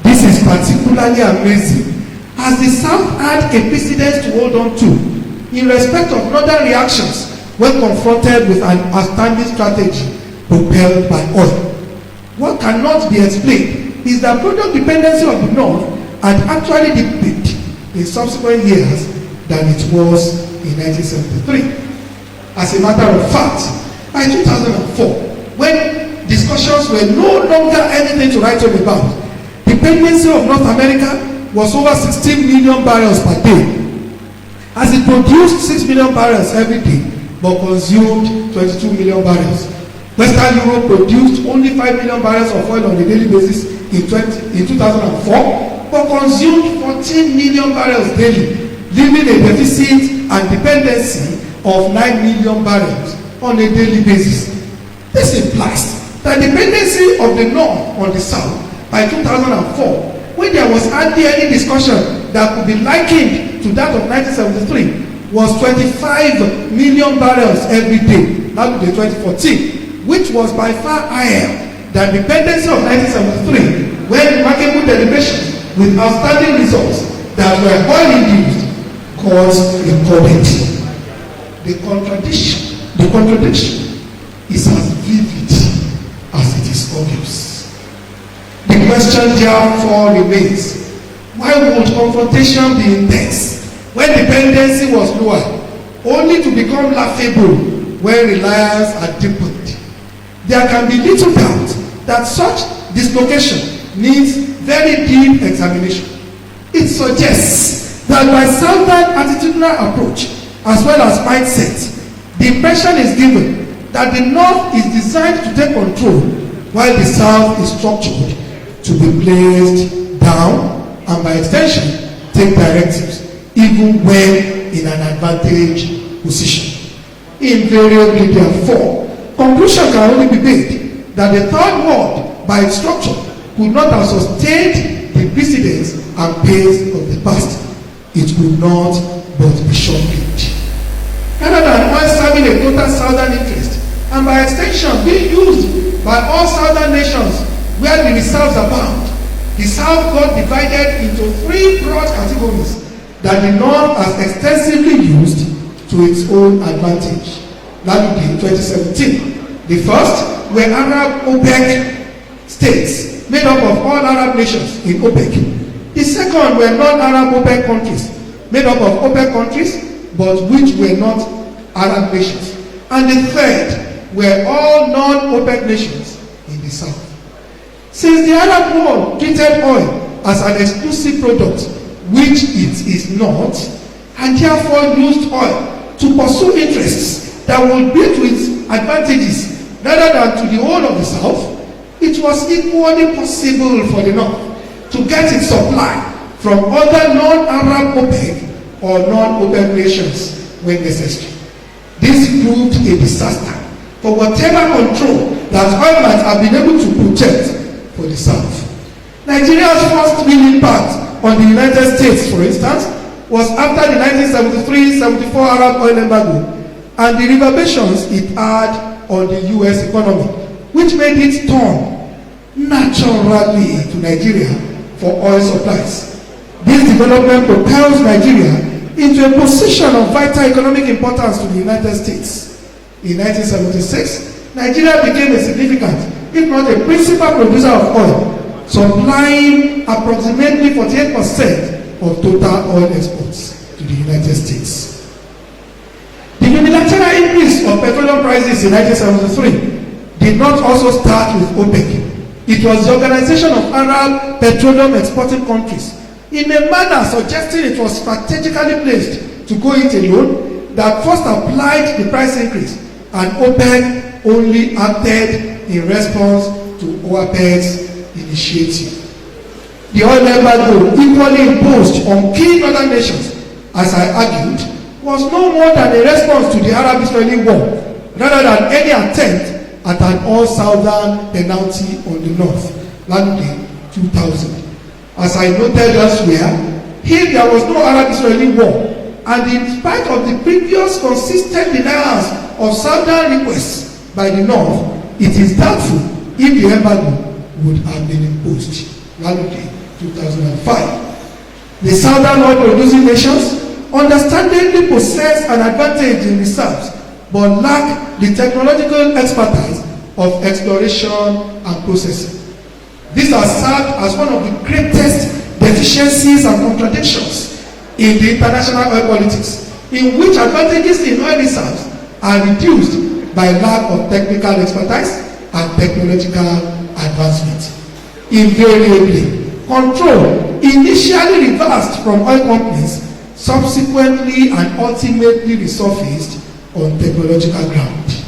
S4: This is particularly amazing, as the South had a precedent to hold on to in respect of northern reactions when confronted with an outstanding strategy propelled by oil. What cannot be explained is that product dependency of the North had actually deepened in subsequent years than it was in 1973. As a matter of fact, by 2004, when discussions were no longer anything to write home about, dependency of North America was over 16 million barrels per day, as it produced 6 million barrels every day but consumed 22 million barrels. Western Europe produced only 5 million barrels of oil on a daily basis in 2004 but consumed 14 million barrels daily, leaving a deficit and dependency of 9 million barrels on a daily basis. This implies that dependency of the North on the South by 2004, when there was hardly any discussion that could be likened to that of 1973, was 25 million barrels every day, Lalude 2014, which was by far higher than dependency of 1973, when remarkable deliberations with outstanding results that were oil-induced caused recorded. The contradiction is as vivid as it is obvious. The question therefore remains, why would confrontation be intense when dependency was lower, only to become laughable when reliance had deepened? There can be little doubt that such dislocation needs very deep examination. It suggests that by southern attitudinal approach as well as mindset, the impression is given that the North is designed to take control while the South is structured to be placed down and by extension take directives even when in an advantaged position. Invariably, therefore, conclusion can only be made that the Third World by its structure could not have sustained the precedence and pace of the past. It could not but be short-lived. Rather than oil serving a total southern interest and by extension being used by all southern nations where the reserves abound, the South got divided into 3 broad categories that the North has extensively used to its own advantage. Lalude 2017. The first were Arab OPEC states made up of all Arab nations in OPEC. The second were non-Arab OPEC countries made up of OPEC countries but which were not Arab nations. And the third were all non-OPEC nations in the South. Since the Arab world treated oil as an exclusive product, which it is not, and therefore used oil to pursue interests that would be to its advantages rather than to the whole of the South, it was equally possible for the North to get its supply from other non-Arab OPEC or non-OPEC nations when necessary. This proved a disaster for whatever control that oil might have been able to project for the South. Nigeria's first real impact on the United States, for instance, was after the 1973-74 Arab oil embargo and the reverberations it had on the US economy, which made it turn naturally to Nigeria for oil supplies. This development propels Nigeria into a position of vital economic importance to the United States. In 1976, Nigeria became a significant, if not a principal producer of oil, supplying approximately 48% of total oil exports to the United States. The unilateral increase of petroleum prices in 1973 did not also start with OPEC. It was the Organization of Arab Petroleum Exporting Countries, in a manner suggesting it was strategically placed to go it alone, that first applied the price increase, and OPEC only acted in response to OPEC's initiative. The oil embargo, equally imposed on key northern nations, as I argued, was no more than a response to the Arab-Israeli war, rather than any attempt at an all-southern penalty on the north. Lalude 2000. As I noted elsewhere, here there was no Arab-Israeli war, and in spite of the previous consistent denials of southern requests by the north, it is doubtful if the embargo would have been imposed. Lalude 2005. The southern oil-producing nations understandably possess an advantage in reserves, but lack the technological expertise of exploration and processing. This has served as one of the greatest deficiencies and contradictions in the international oil politics, in which advantages in oil reserves are reduced by lack of technical expertise and technological advancement. Invariably, control, initially reversed from oil companies, subsequently and ultimately resurfaced on technological ground.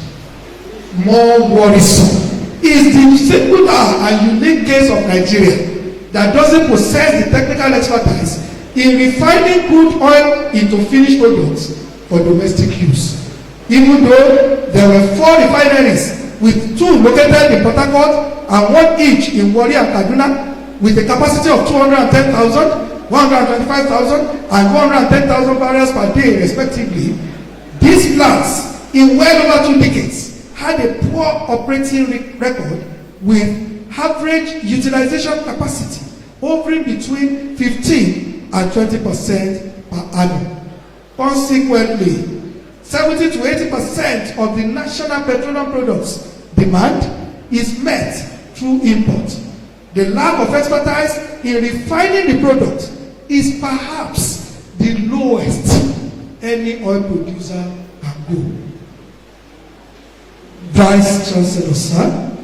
S4: More worrisome is the singular and unique case of Nigeria that doesn't possess the technical expertise in refining crude oil into finished products for domestic use. Even though there were 4 refineries, with 2 located in Port Harcourt and 1 each in Warri and Kaduna, with a capacity of 210,000, 125,000 and 110,000 barrels per day respectively, these plants in well over 2 decades had a poor operating record with average utilization capacity hovering between 15 and 20% per annum. Consequently, 70 to 80% of the national petroleum products demand is met through import. The lack of expertise in refining the product is perhaps the lowest any oil producer can go. Vice Chancellor, sir,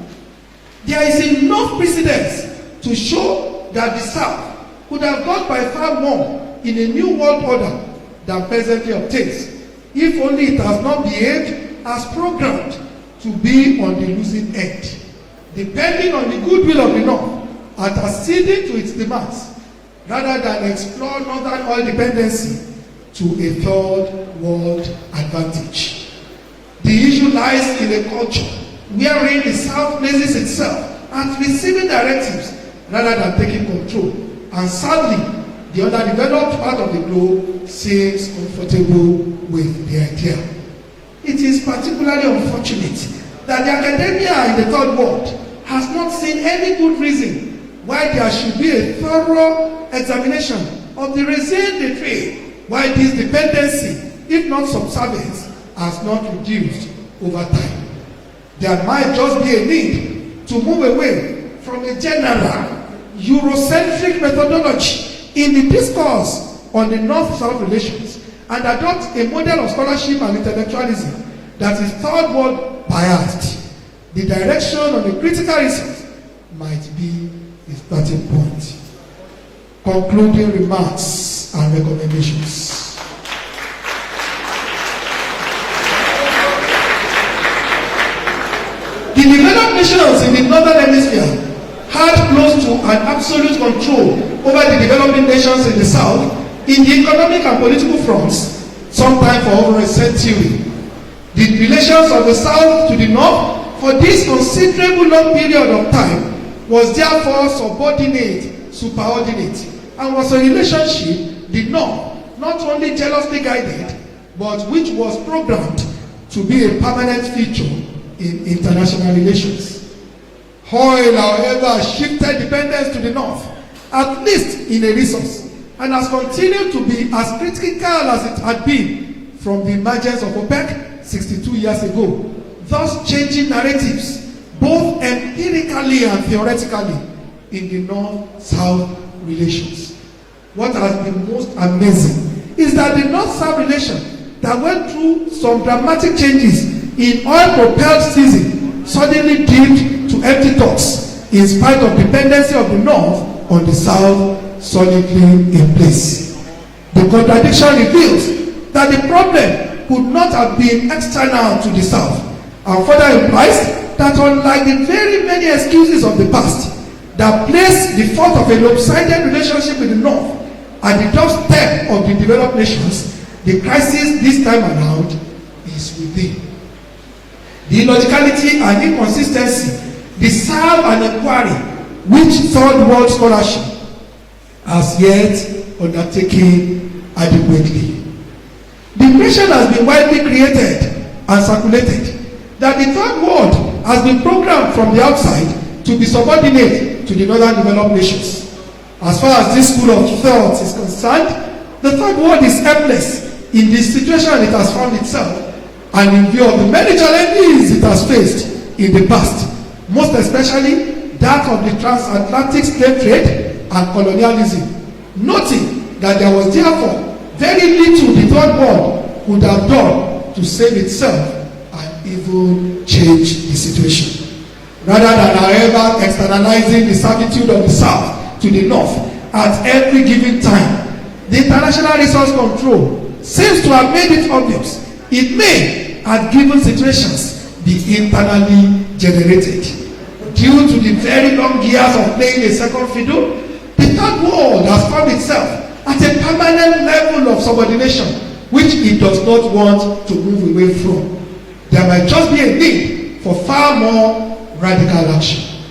S4: there is enough precedence to show that the South could have got by far more in a new world order than presently obtains, if only it has not behaved as programmed to be on the losing end, depending on the goodwill of the North and acceding to its demands, rather than explore northern oil dependency to a third world advantage. The issue lies in a culture wherein the South places itself at receiving directives rather than taking control, and sadly, the underdeveloped part of the globe seems comfortable with the idea. It is particularly unfortunate that the academia in the third world has not seen any good reason why there should be a thorough examination of the reason they trade, why this dependency, if not subservience, has not reduced over time. There might just be a need to move away from a general Eurocentric methodology in the discourse on the North-South relations and adopt a model of scholarship and intellectualism that is third world biased. The direction on the critical research might be a starting point. Concluding remarks and recommendations. The developed nations in the northern hemisphere had close to an absolute control over the developing nations in the south in the economic and political fronts, sometime for over a century. The relations of the South to the North for this considerable long period of time was therefore subordinate, superordinate, and was a relationship the North not only jealously guided, but which was programmed to be a permanent feature in international relations. Oil, however, shifted dependence to the North, at least in a resource, and has continued to be as critical as it had been from the emergence of OPEC 62 years ago, thus changing narratives both empirically and theoretically in the North-South relations. What has been most amazing is that the North-South relation that went through some dramatic changes in oil-propelled season suddenly dipped to empty talks in spite of dependency of the North on the South solidly in place. The contradiction reveals that the problem could not have been external to the South, and further implies that unlike the very many excuses of the past that place the fault of a lopsided relationship with the North at the doorstep of the developed nations, the crisis this time around is within. The illogicality and inconsistency deserve an inquiry which third world scholarship has yet undertaken adequately. The impression has been widely created and circulated that the third world has been programmed from the outside to be subordinate to the northern developed nations. As far as this school of thought is concerned, the third world is helpless in the situation it has found itself, and in view of the many challenges it has faced in the past, most especially that of the transatlantic slave trade and colonialism, noting that there was therefore very little the third world could have done to save itself and even change the situation. Rather than, however, externalizing the servitude of the South to the North at every given time, the international resource control seems to have made it obvious it may, at given situations, be internally generated. Due to the very long years of playing a second fiddle, the third world has found itself at a permanent level of subordination which it does not want to move away from. There might just be a need for far more radical action.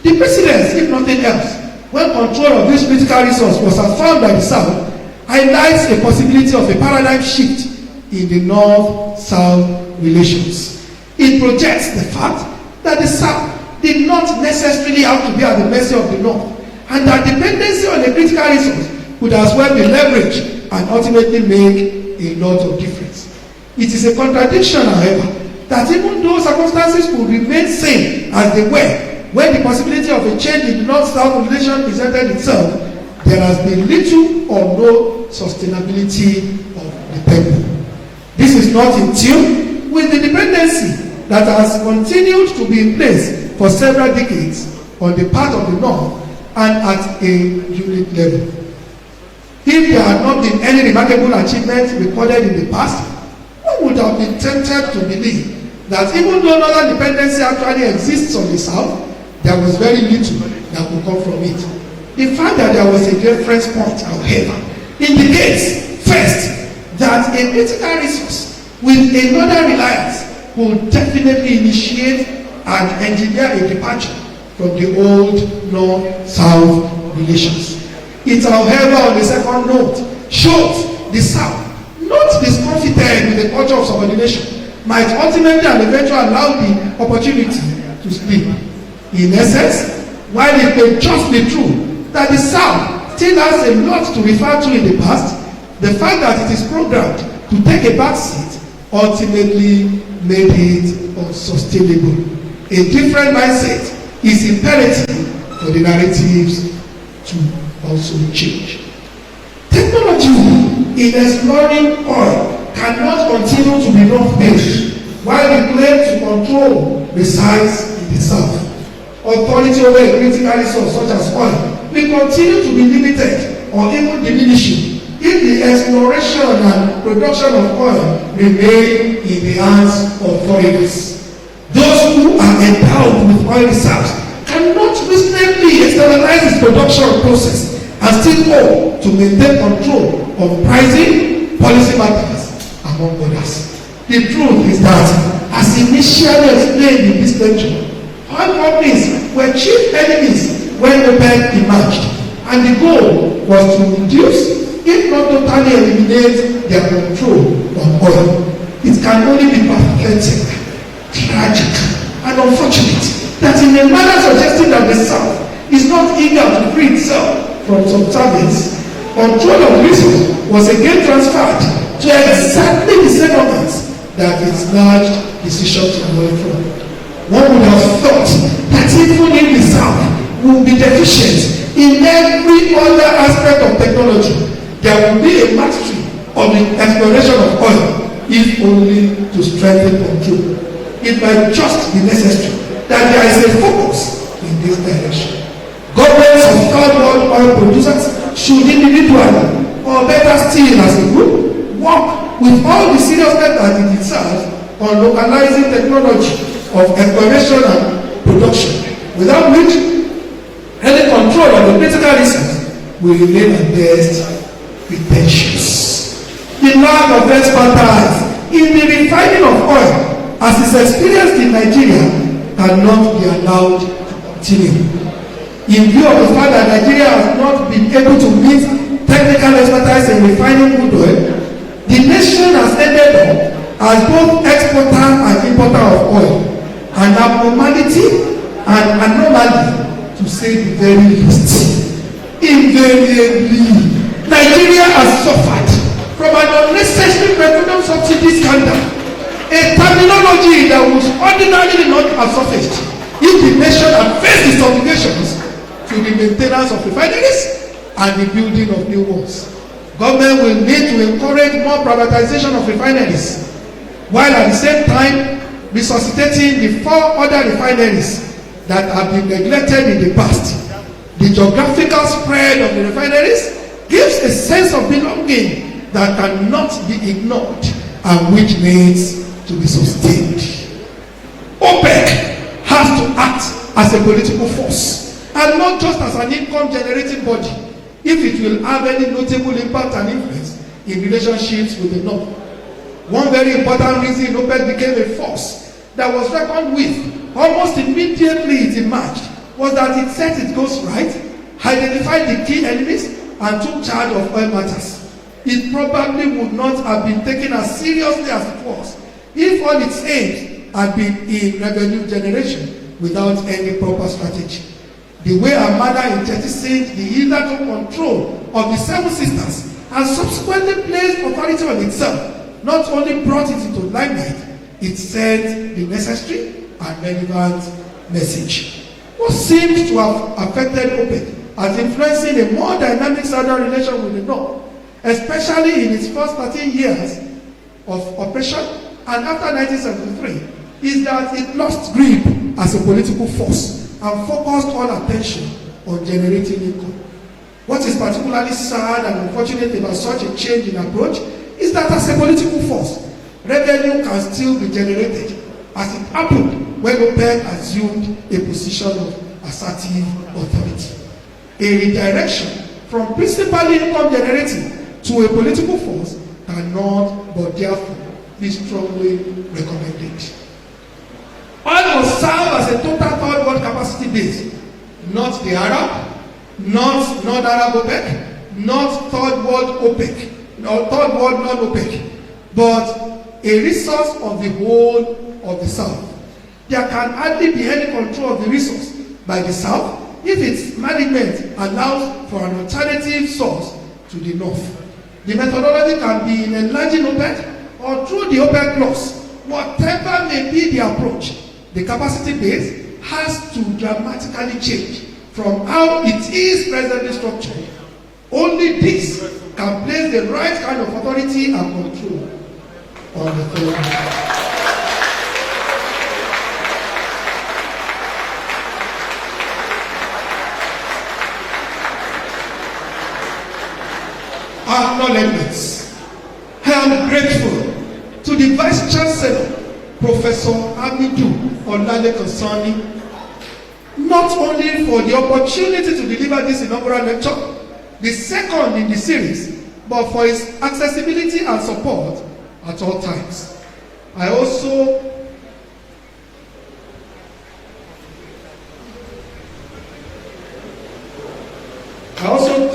S4: The precedence, if nothing else, when control of this critical resource was affirmed by the South, highlights a possibility of a paradigm shift in the North-South relations. It projects the fact that the South did not necessarily have to be at the mercy of the North, and that dependency on a critical resource could as well be leveraged and ultimately make a lot of difference. It is a contradiction, however, that even though circumstances could remain same as they were when the possibility of a change in the North-South relation presented itself, there has been little or no sustainability of the temple. This is not in tune with the dependency that has continued to be in place for several decades on the part of the North and at a unit level. If there had not been any remarkable achievements recorded in the past, one would have been tempted to believe that even though northern dependency actually exists on the South, there was very little that could come from it. The fact that there was a reference point, however, indicates first that a critical resource with a northern reliance could definitely initiate and engineer a departure from the old North-South relations. It, however, on the second note, shows the South, not discomfited with the culture of subordination, might ultimately and eventually allow the opportunity to sleep. In essence, while it may just be true that the South still has a lot to refer to in the past, the fact that it is programmed to take a back seat ultimately made it unsustainable. A different mindset is imperative for the narratives to also change. Technology in exploring oil cannot continue to be north-based while the claim to control resides in the South. Authority over a critical resource such as oil will continue to be limited or even diminishing if the exploration and production of oil remain in the hands of foreigners. Those who are endowed with oil reserves cannot reasonably externalize its production process and still hope to maintain control of pricing, policy matters, among others. The truth is that, as initially explained in this lecture, oil companies were chief enemies when OPEC emerged, and the goal was to reduce, if not totally eliminate, their control on oil. It can only be pathetic, tragic, and unfortunate that in a manner suggesting that the South is not eager to free itself from subservience, control of resource was again transferred to exactly the same organs that its large decision to move from. One would have thought that even in the South will be deficient in every other aspect of technology. There will be a mastery of the exploration of oil, if only to strengthen control. It might just be necessary that there is a focus in this direction. Governments of third world oil producers should individually, or better still as a group, work with all the seriousness that it deserves on localizing technology of exploration and production, without which any control of the critical resource will remain at best pretentious. The lack of expertise in the refining of oil, as is experienced in Nigeria, cannot be allowed to continue. In view of the fact that Nigeria has not been able to meet technical expertise in refining crude oil, the nation has ended up as both exporter and importer of oil, an abnormality and anomaly, to say the very least. Invariably, Nigeria has suffered from an unnecessary petroleum subsidy scandal, a terminology that would ordinarily not have surfaced if the nation had faced its obligations to the maintenance of refineries and the building of new ones. Government will need to encourage more privatization of refineries, while at the same time resuscitating the 4 other refineries that have been neglected in the past. The geographical spread of the refineries gives a sense of belonging that cannot be ignored and which needs to be sustained. OPEC has to act as a political force and not just as an income generating body if it will have any notable impact and influence in relationships with the North. One very important reason OPEC became a force that was reckoned with almost immediately it emerged was that it set its goals right, identified the key enemies, and took charge of oil matters. It probably would not have been taken as seriously as it was if all its aims had been in revenue generation without any proper strategy. The way Armada jettisoned the hitherto control of the Seven Sisters and subsequently placed authority on itself not only brought it into limelight, it sent the necessary and relevant message. What seems to have affected OPEC as influencing a more dynamic southern relation with the North, especially in its first 13 years of operation and after 1973, is that it lost grip as a political force and focused all attention on generating income. What is particularly sad and unfortunate about such a change in approach is that as a political force, revenue can still be generated, as it happened when OPEC assumed a position of assertive authority. A redirection from principally income generating to a political force cannot but therefore be strongly recommended. Oil must serve as a total third world capacity base, not the Arab, not non-Arab OPEC, not third world OPEC, or third world non-OPEC, but a resource of the whole of the South. There can hardly be any control of the resource by the South if its management allows for an alternative source to the North. The methodology can be in enlarging OPEC or through the OPEC Plus. Whatever may be the approach, the capacity base has to dramatically change from how it is presently structured. Only this can place the right kind of authority and control on the throne. Acknowledgements. I am grateful to the Vice Chancellor, Professor Amidu Olalekosani, not only for the opportunity to deliver this inaugural lecture, the second in the series, but for his accessibility and support at all times. I also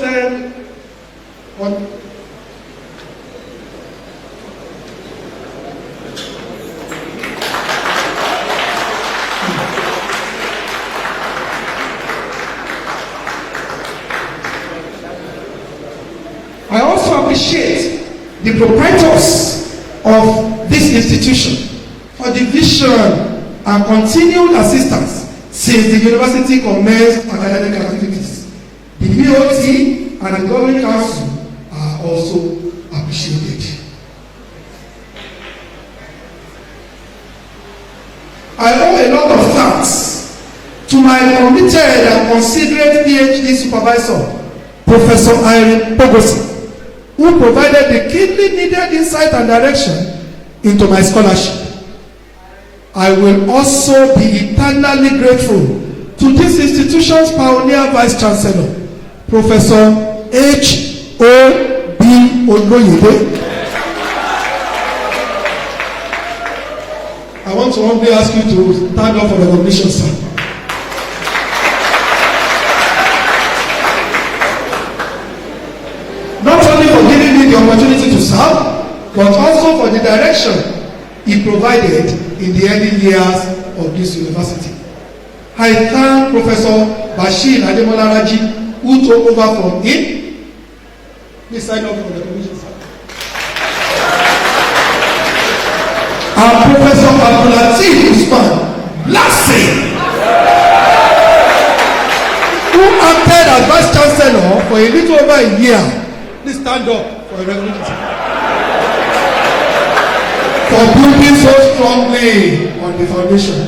S4: tell on I also appreciate the proprietors of this institution for the vision and continued assistance since the university commenced academic activities. The BOT and the governing council are also appreciated. I owe a lot of thanks to my committed and considerate PhD supervisor, Professor Irene Pogosi, who provided the keenly needed insight and direction into my scholarship. I will also be eternally grateful to this institution's pioneer Vice Chancellor, Professor H.O.B. Oloyede. I want to humbly ask you to stand up for recognition, sir. Not only for giving me the opportunity to serve, but also for the direction he provided in the early years of this university. I thank Professor Bashir Ademola Raji, who took over from him. Please sign up for the commission, sir. And Professor Abdulatif Usman Blessing, who acted as Vice Chancellor for a little over a year. Please stand up for a recognition. For building so strongly on the foundation.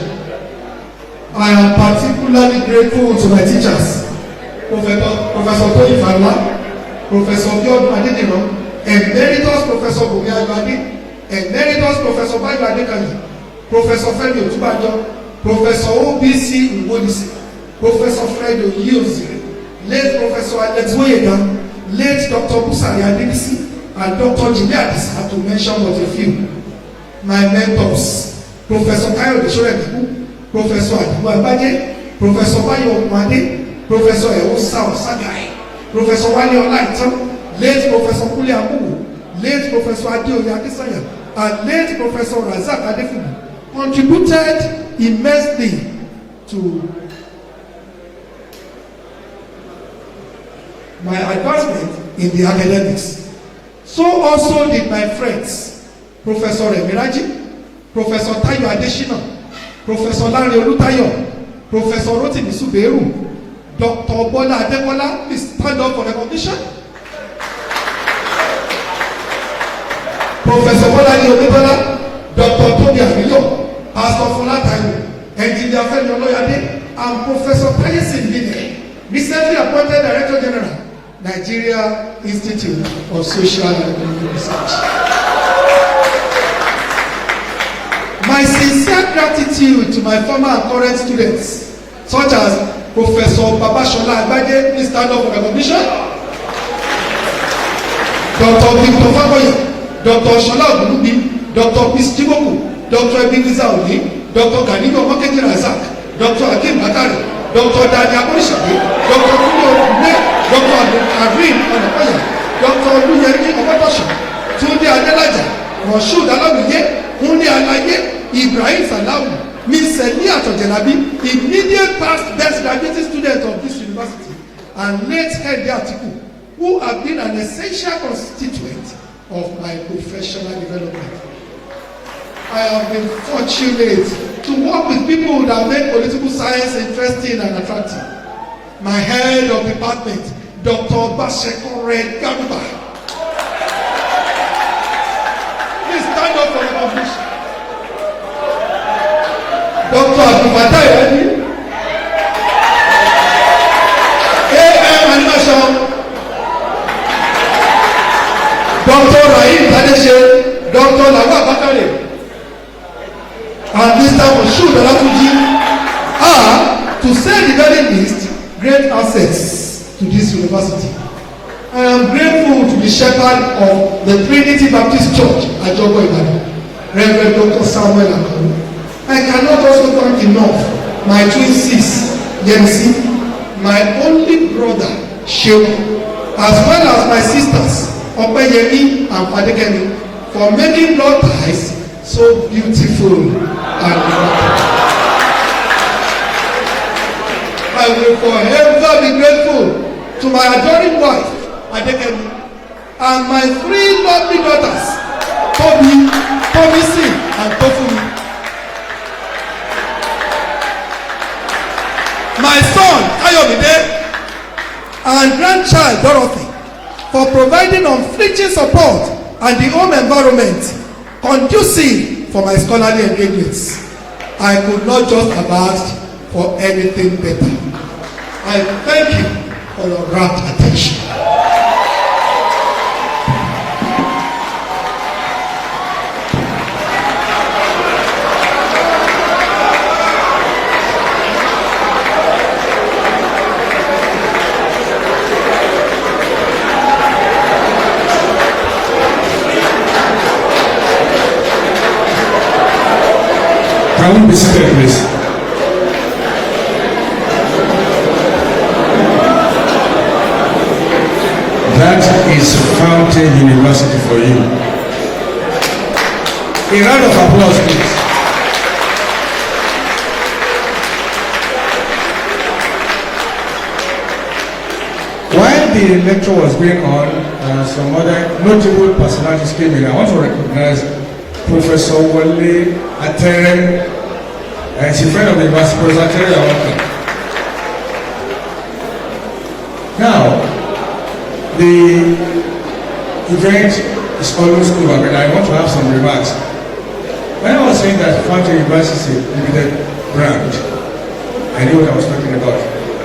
S4: I am particularly grateful to my teachers, Professor Toyi Fala, Professor Biodun Adeniran, Emeritus Professor Bumi Agbade, Emeritus Professor Bayo Adekali, Professor Femi Otubajo, Professor OBC Nwodisi, Professor Fred Oyeyozire, late Professor Alex Woyega, late Dr. Busari Adebisi, and Dr. Jimi Adisa, to mention but a few. My mentors, Professor Kayode Sorebiku, Professor Adibu Agbaje, Professor Bayo Ogunade, Professor Ewosa Osagai, Professor Wale Olaitan, late Professor Kule Amuwu, late Professor Adeoye Akisanya, and late Professor Razak Adefubu contributed immensely to my advancement in the academics. So also did my friends, Professor Emiraji, Professor Tayo Adeshina, Professor Lanre Olutayo, Professor Rotimi Suberu, Dr. Bola Ademola. Please stand up for recognition. Professor Bola Ademola, Dr. Tobi Amilo, Pastor Fola Tayo, Engineer Femi Oloyade, and Professor Taye Sindine, recently appointed Director General, Nigeria Institute of Social and Economic Research. My sincere gratitude to my former and current students, such as Professor Babashola Agbaje, please stand up for recognition. Dr. Victor Fagoye, Dr. Shola Ogunubi, Dr. Peace Chiboku, Dr. Ebenezer Oni, Dr. Ganigo Mokeji Razak, Dr. Hakim Bakari, Dr. Daniel Orishabe, Dr. Kule Ogunle, Dr. Karim Onakoya, Dr. Oluyemi Obotosho, Tunde Adelaja, Moshood Alawiye, Kunle Alaye, Ibrahim Salawu, Miss Elia Tojelabi, immediate past best graduating student of this university, and late Kende Atiku, who have been an essential constituent of my professional development. I have been fortunate to work with people that make political science interesting and attractive. My head of department, Dr. Basekore Garuba. Please stand up for recognition. Dr. Abdulfatai Raji, AM Animation, Dr. Rahim Tadeshe, Dr. Lawa Bakare, and Mr. Moshood Olatunji are, to say the very least, great assets to this university. I am grateful to be shepherd of the Trinity Baptist Church at Osogbo, Ibadan, Reverend Dr. Samuel Akon. I cannot also thank enough my twin sis, Yemisi, my only brother, Shehu, as well as my sisters, Opeyemi and Fadekemi, for making blood ties so beautiful and remarkable. I will forever be grateful to my adoring wife, Adekemi, and my 3 lovely daughters, Tomisi, and Tofumi. My son, Ayomide, and grandchild, Dorothy, for providing unflinching support and the home environment conducive for my scholarly engagements. I could not just have asked for anything better. I thank you for your rapt attention.
S3: Can we be seated, please? That is Fountain University for you. A round of applause, please. While the lecture was going on, some other notable personalities came in. I want to recognize Professor Wale Atere, and she's a friend of the university. Professor Atere, welcome. Now, the event is almost over, but I want to have some remarks. When I was saying that Fountain University is a limited brand, I knew what I was talking about.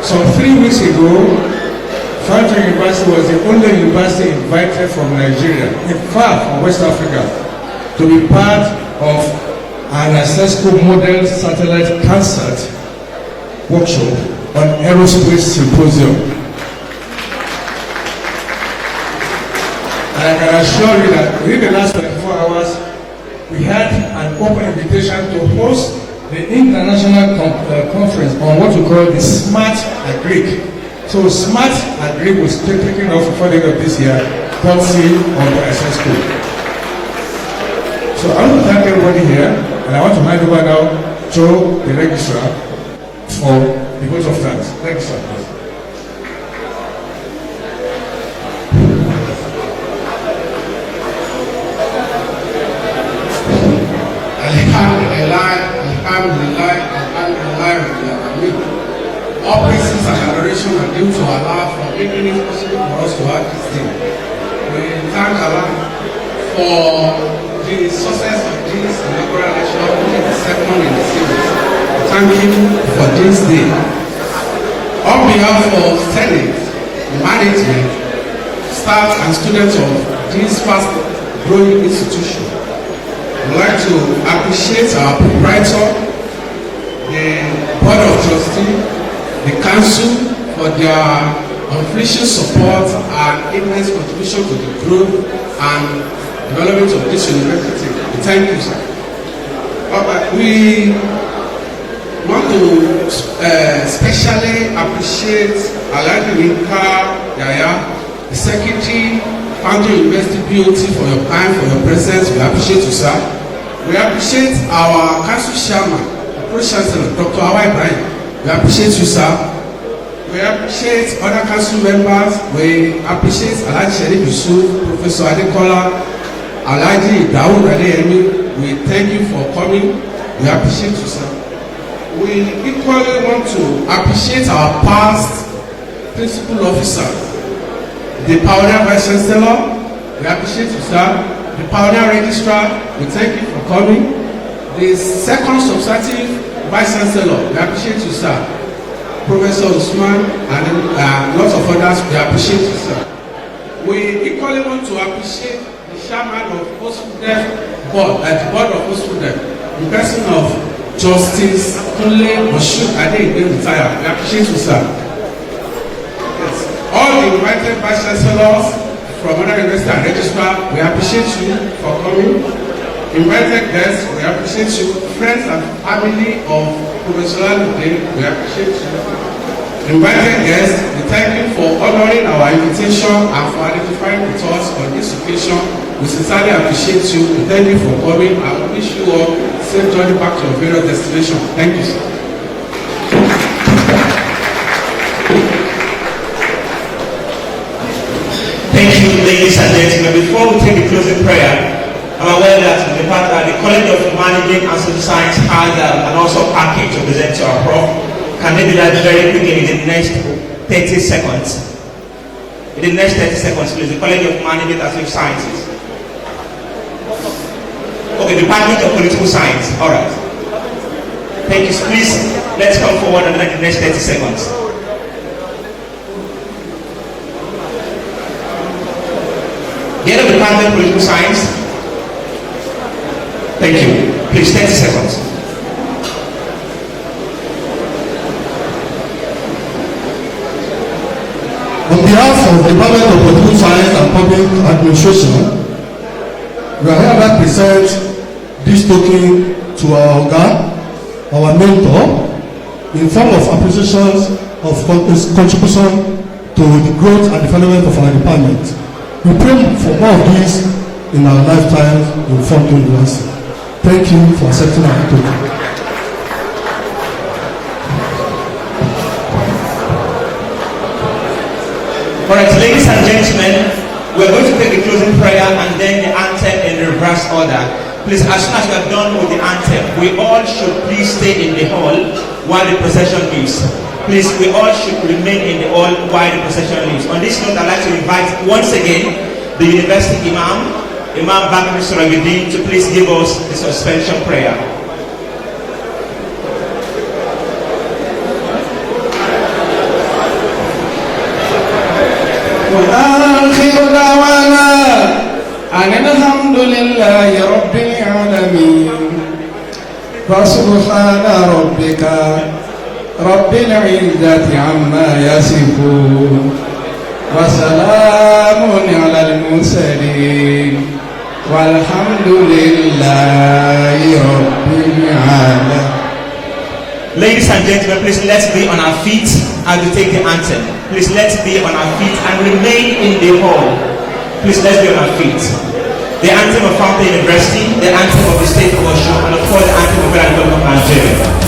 S3: Some 3 weeks ago, Fountain University was the only university invited from Nigeria, in fact from West Africa, to be part of an Osogbo model satellite concert workshop on aerospace symposium. And I can assure you that within the last 24 hours, we had an open invitation to host the international conference on what we call the Smart Agric. So Smart Agric was taken off before the end of this year, courtesy of the Osogbo. So I want to thank everybody here, and I want to hand over now to the registrar for the vote of thanks. Registrar, please.
S5: All praises and adoration are due to Allah for making it possible for us to have this day. We thank Allah for the success of this inaugural lecture, which is the second in the series. We thank Him for this day. On behalf of Senate, management, staff and students of this fast growing institution, we'd like to appreciate our proprietor, the Board of Trustees, the Council for their unflinching support and immense contribution to the growth and development of this university. Thank you, sir. We want to specially appreciate Alhaji Yinka Yaya, the Secretary, Fountain University BOT, for your time, for your presence. We appreciate you, sir. We appreciate our Council Chairman, Pro-Chancellor, Dr. Awa Ibrahim. We appreciate you, sir. We appreciate other council members. We appreciate Alhaji Sherif Yusuf, Professor Adekola, Alhaji Dawood Adeyemi. We thank you for coming. We appreciate you, sir. We equally want to appreciate our past principal officers, the Pioneer Vice Chancellor. We appreciate you, sir. The Pioneer Registrar. We thank you for coming. The second substantive Vice Chancellor, we appreciate you, sir. Professor Usman and lots of others, we appreciate you, sir. We equally want to appreciate the chairman of Osogbo board, the board of Osogbo, the person of Justice Kunle Moshood Adeyemi retired. We appreciate you, sir. Yes. All the invited Vice Chancellors from other university and registrar, we appreciate you for coming. Invited guests, we appreciate you. Friends and family of Professor Lalude, we appreciate you. Invited guests, we thank you for honoring our invitation and for identifying with us on this occasion. We sincerely appreciate you. We thank you for coming and we wish you all safe journey back to your various destinations. Thank you, sir.
S1: Thank you, ladies and gentlemen. Before we take the closing prayer, I'm aware that the College of Managing and Social Science has an also package to present to our Prof. Can they do that very quickly in the next 30 seconds? In the next 30 seconds, please. The College of Managing and Social Sciences. Okay, Department of Political Science. All right. Thank you. Please, let's come forward in the next 30 seconds. The head of the Department of Political Science. Thank you. Please, 30 seconds.
S3: On behalf of the Department of Political Science and Public Administration, we are hereby present this token to our Oga, our mentor, in form of appreciation of his contribution to the growth and development of our department. We pray for more of this in our lifetimes in Fonto University. Thank you for accepting our token.
S1: All right, ladies and gentlemen, we're going to take the closing prayer and then the anthem in reverse order. Please, as soon as we are done with the anthem, we all should please stay in the hall while the procession leaves. Please, we all should remain in the hall while the procession leaves. On this note, I'd like to invite once again the University Imam, Imam Bakr Suragudin, to please give us the suspension prayer.
S2: وآخر دعوانا أن الحمد لله رب العالمين فسبحان ربك رب العزة عما يصفون وسلام على المرسلين والحمد لله رب العالمين.
S1: Ladies and gentlemen, please let's be on our feet as we take the anthem. Please let's be on our feet and remain in the hall. Please let's be on our feet. The anthem of Fountain University, the anthem of the state of Osogbo, and of course the anthem of the government of Nigeria.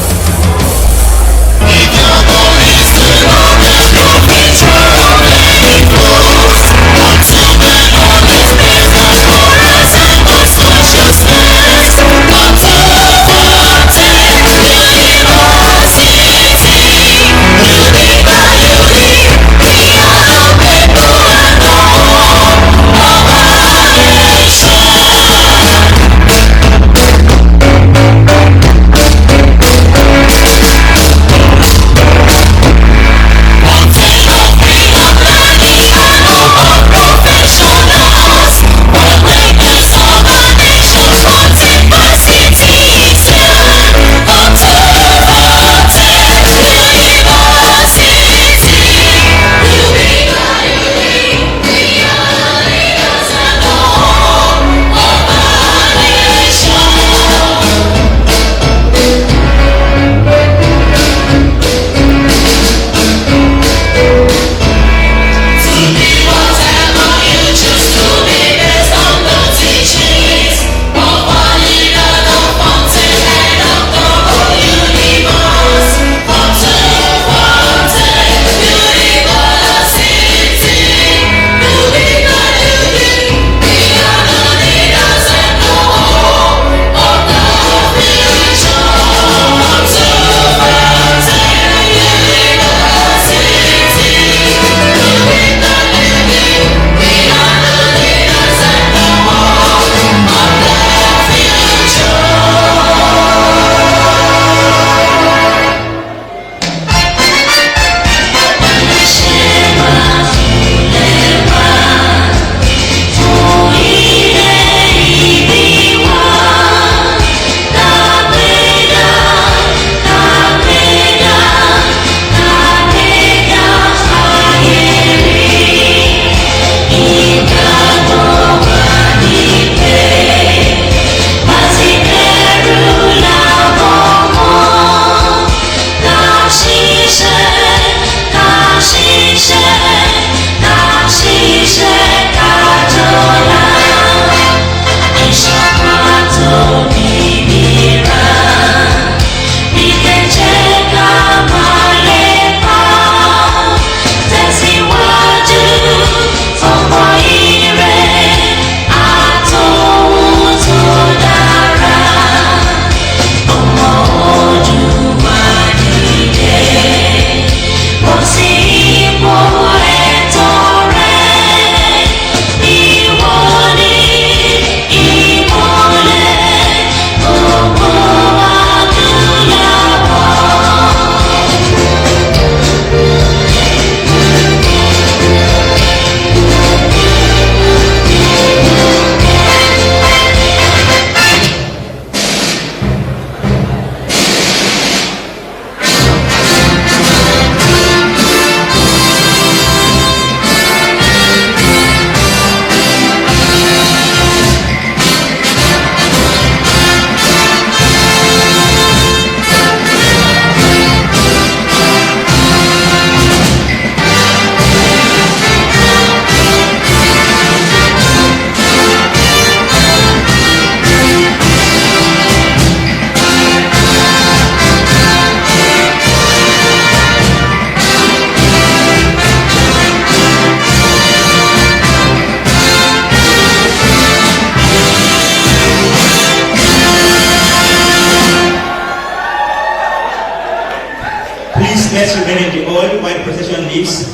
S1: let's remain in the hall while the procession leaves.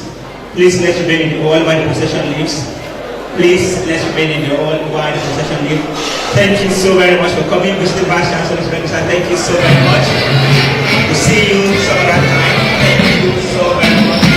S1: Please, let's remain in the hall while the procession leaves. Please, let's remain in the hall while the procession leaves. Thank you so very much for coming, Mr. Vice Chancellor. Thank you so very much. We'll see you some other time. Thank you so very much.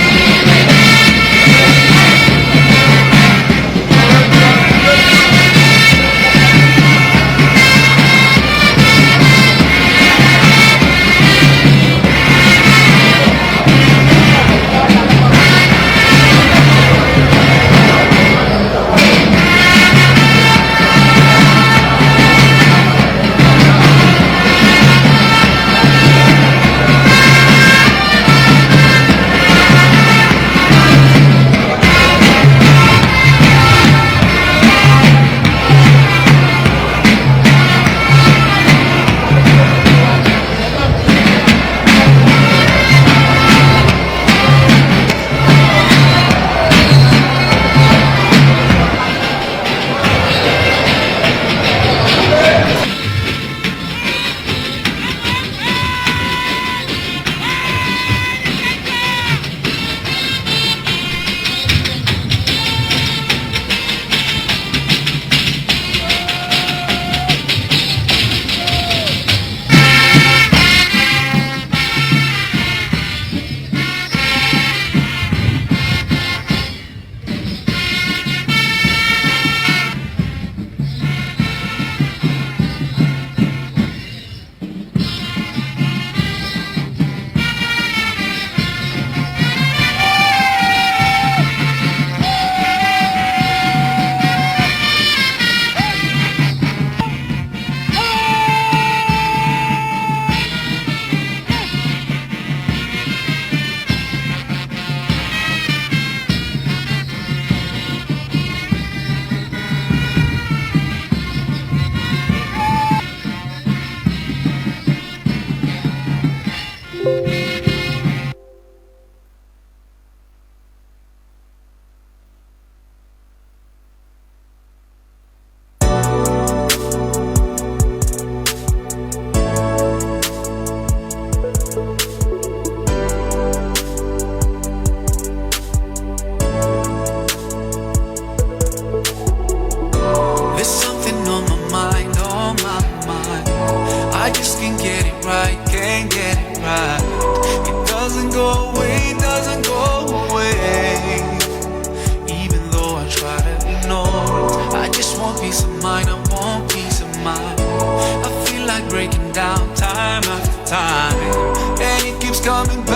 S6: breaking down time after time, and it keeps coming back.